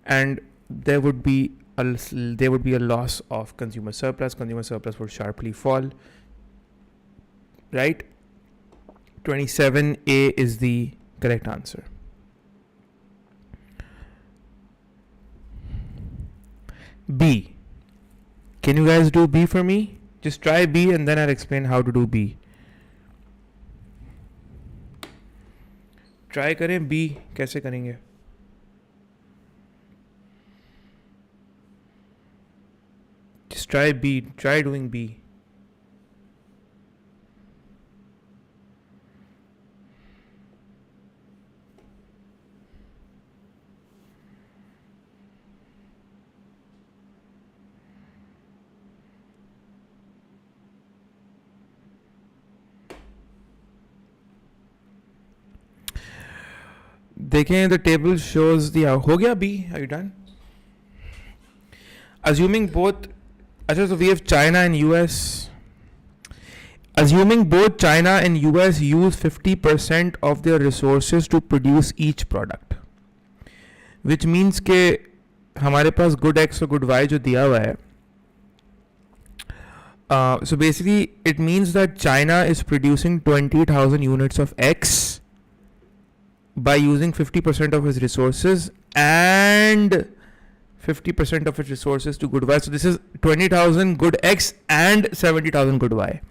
and there would be a loss of consumer surplus. Consumer surplus would sharply fall. Right? 27A is the correct answer. B. Can you guys do B for me? Just try B and then I'll explain how to do B. Try करें B कैसे करेंगे? Just try B. Try doing B. देखें the table shows the हो गया B. Are you done? Assuming both, so we have China and US. Assuming both China and US use 50% of their resources to produce each product, which means के हमारे पास good X और good Y जो दिया हुआ है. So basically it means that China is producing 20,000 units of X by using 50% of its resources and 50% of its resources to good Y. So this is 20,000 good X and 70,000 good Y.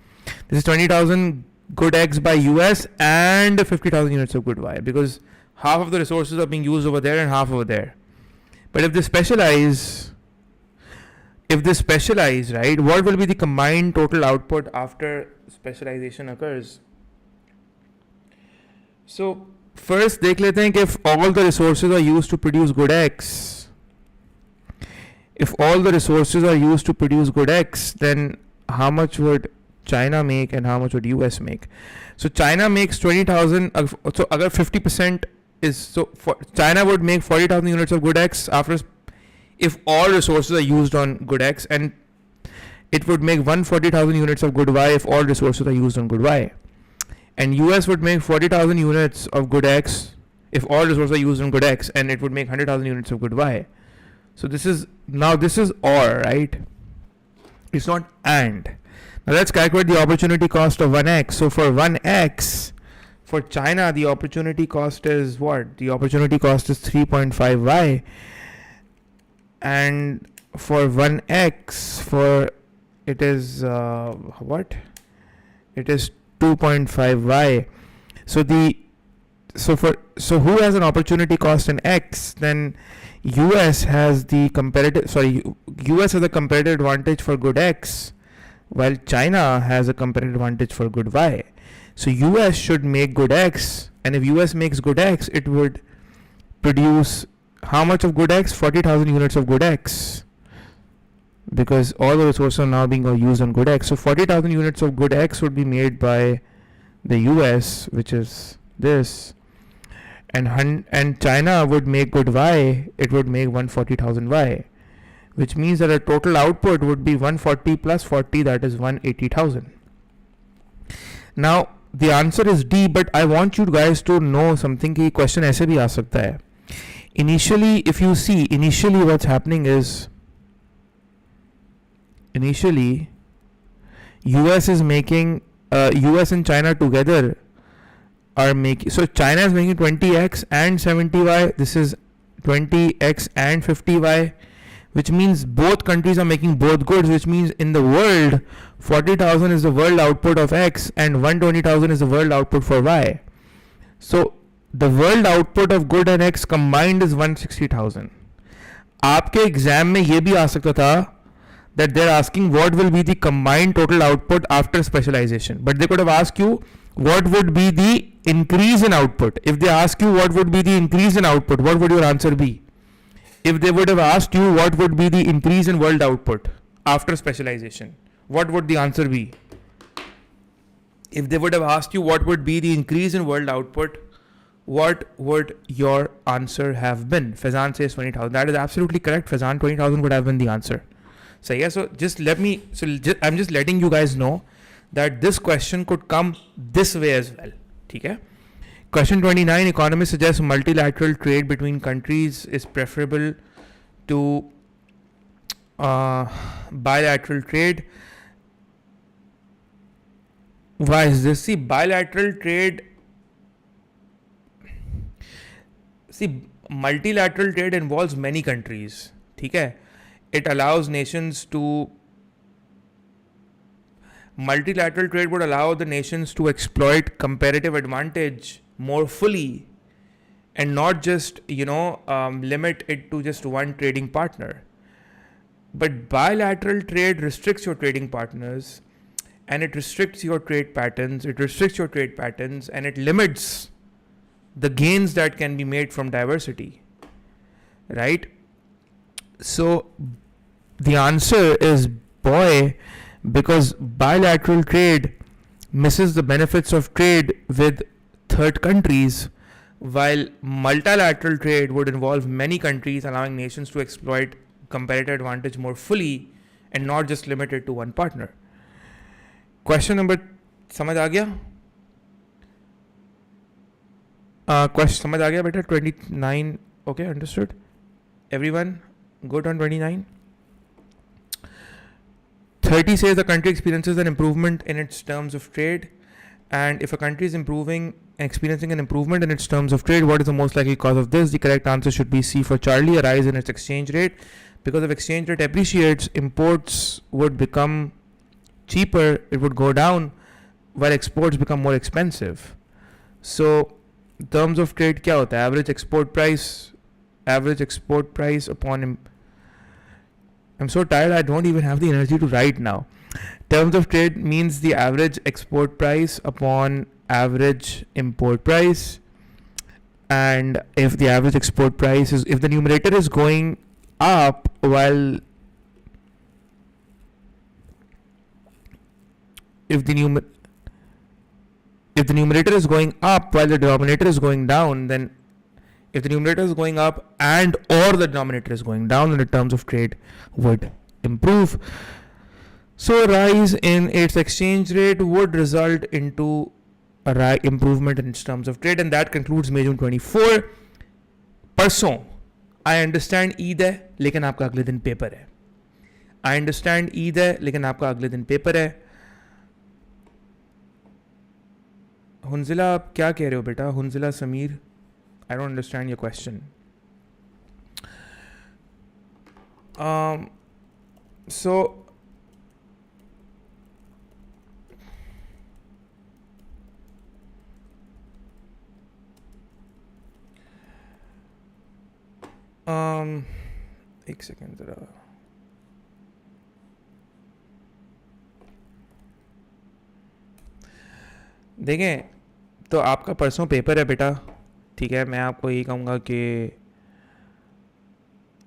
This is 20,000 good X by US and 50,000 units of good Y, because half of the resources are being used over there and half over there. But if they specialize, right, what will be the combined total output after specialization occurs? So first देख लेते हैं कि if all the resources are used to produce good X, then how much would China make and how much would US make? So China makes 20,000. So agar 50% is, so for China would make 40,000 units of good X after, if all resources are used on good X, and it would make 140,000 units of good Y if all resources are used on good Y. And US would make 40,000 units of good X if all resources are used on good X, and it would make 100,000 units of good Y. So this is OR, right? It's not AND. Now let's calculate the opportunity cost of 1X. So for 1X, for China, the opportunity cost is what? The opportunity cost is 3.5Y. And for 1X, it is what? It is 2.5Y. So who has an opportunity cost in X? Then US has a comparative advantage for good X, while China has a comparative advantage for good Y. So US should make good X, and if US makes good X, it would produce how much of good X? 40,000 units of good X, because all the resources are now being used on good X. So 40,000 units of good X would be made by the US, which is this, and China would make good Y. It would make 140,000 Y, which means that a total output would be 140 plus 40, that is 180,000. Now the answer is D, but I want you guys to know something. कि question ऐसे भी आ सकता है. Initially, if you see, what's happening is, US is making, US and China together are making, so China is making 20X and 70Y. This is 20X and 50Y, which means both countries are making both goods, which means in the world, 40,000 is the world output of X and 120,000 is the world output for Y. So the world output of good and X combined is 160,000. आपके exam में ये भी आ सकता था that they're asking what will be the combined total output after specialization, but they could have asked you what would be the increase in output. If they ask you what would be the increase in output, what would your answer be? If they would have asked you what would be the increase in world output after specialization, what would the answer be? If they would have asked you what would be the increase in world output, what would your answer have been? Fazan says 20,000. That is absolutely correct. Fazan, 20,000 would have been the answer. So yeah, so I'm just letting you guys know that this question could come this way as well. Okay? Question 29, economists suggest multilateral trade between countries is preferable to bilateral trade. Why is this? See, bilateral trade, multilateral trade involves many countries. Okay? It allows nations to, multilateral trade would allow the nations to exploit comparative advantage more fully and not just, limit it to just one trading partner. But bilateral trade restricts your trading partners, and it restricts your trade patterns, and it limits the gains that can be made from diversity, right? So the answer is boy, because bilateral trade misses the benefits of trade with third countries, while multilateral trade would involve many countries, allowing nations to exploit comparative advantage more fully and not just limited to one partner. Question number, समझ आ गया? Question समझ आ गया बेटा? 29, okay, understood. Everyone good on 29? 30 says the country experiences an improvement in its terms of trade, and if a country is experiencing an improvement in its terms of trade, what is the most likely cause of this? The correct answer should be C for Charlie, a rise in its exchange rate. Because if exchange rate appreciates, imports would become cheaper, it would go down, while exports become more expensive. So terms of trade क्या होता है? Average export price upon I'm so tired I don't even have the energy to write now. Terms of trade means the average export price upon average import price, and if the average export price is, if the numerator is going up while if the numerator is going up while the denominator is going down, then if the numerator is going up and or the denominator is going down, then the terms of trade would improve. So a rise in its exchange rate would result into a improvement in its terms of trade, and that concludes May June 24. परसों I understand Eid है लेकिन आपका अगले दिन paper है. I understand Eid है लेकिन आपका अगले दिन पेपर है. हुंजिला आप क्या कह रहे हो बेटा? हुंजिला Sameer, I don't understand your question. So एक सेकेंड जरा. देखें, तो आपका परसों पेपर है बेटा, ठीक है. मैं आपको यही कहूँगा कि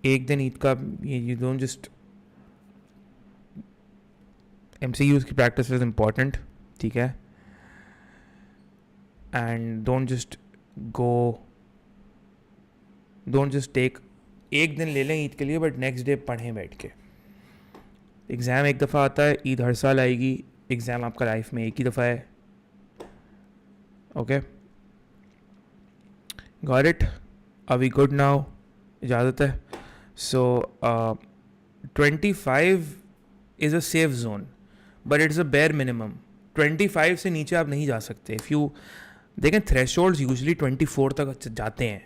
एक दिन ईद का यू डोंट जस्ट MCQs की प्रैक्टिस इज इम्पॉर्टेंट, ठीक है. एंड डोंट जस्ट टेक एक दिन ले लें ईद के लिए, बट नेक्स्ट डे पढ़ें बैठ के. एग्ज़ाम एक दफ़ा आता है, ईद हर साल आएगी. एग्ज़ाम आपका लाइफ में एक ही दफ़ा है. Okay, got it? Are we good now? इजाज़त है. So 25 is a safe zone, but it's a bare minimum. 25 से नीचे आप नहीं जा सकते. इफ़ यू देखें, थ्रेशोल्ड्स यूजुअली 24 तक जाते हैं.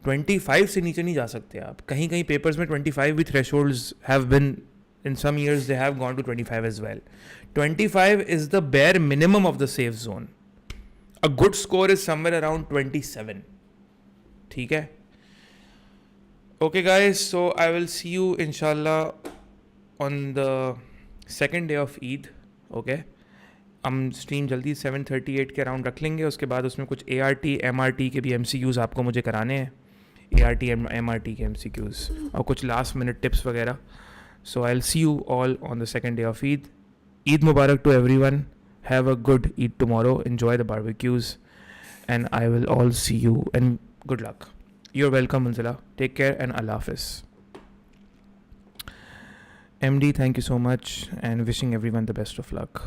25 से नीचे नहीं जा सकते आप. कहीं कहीं पेपर्स में 25 भी thresholds have been, in some years they have gone to 25 as well. 25 is the bare minimum of the safe zone. a good score is somewhere around 27. ठीक है? Okay guys, so I will see you inshallah on the second day of Eid. Okay, हम stream जल्दी 7:38 के around रख लेंगे. उसके बाद उसमें कुछ ART MRT के भी MCQs आपको मुझे कराने हैं. ART MRT के MCQs और कुछ लास्ट मिनट टिप्स वगैरह. So I'll see you all on the second day of Eid. Eid Mubarak to everyone. Have a good Eid tomorrow. Enjoy the barbecues. And I will all see you. And good luck. You're welcome, Manzila. Take care and Allah Hafiz. MD, thank you so much. And wishing everyone the best of luck.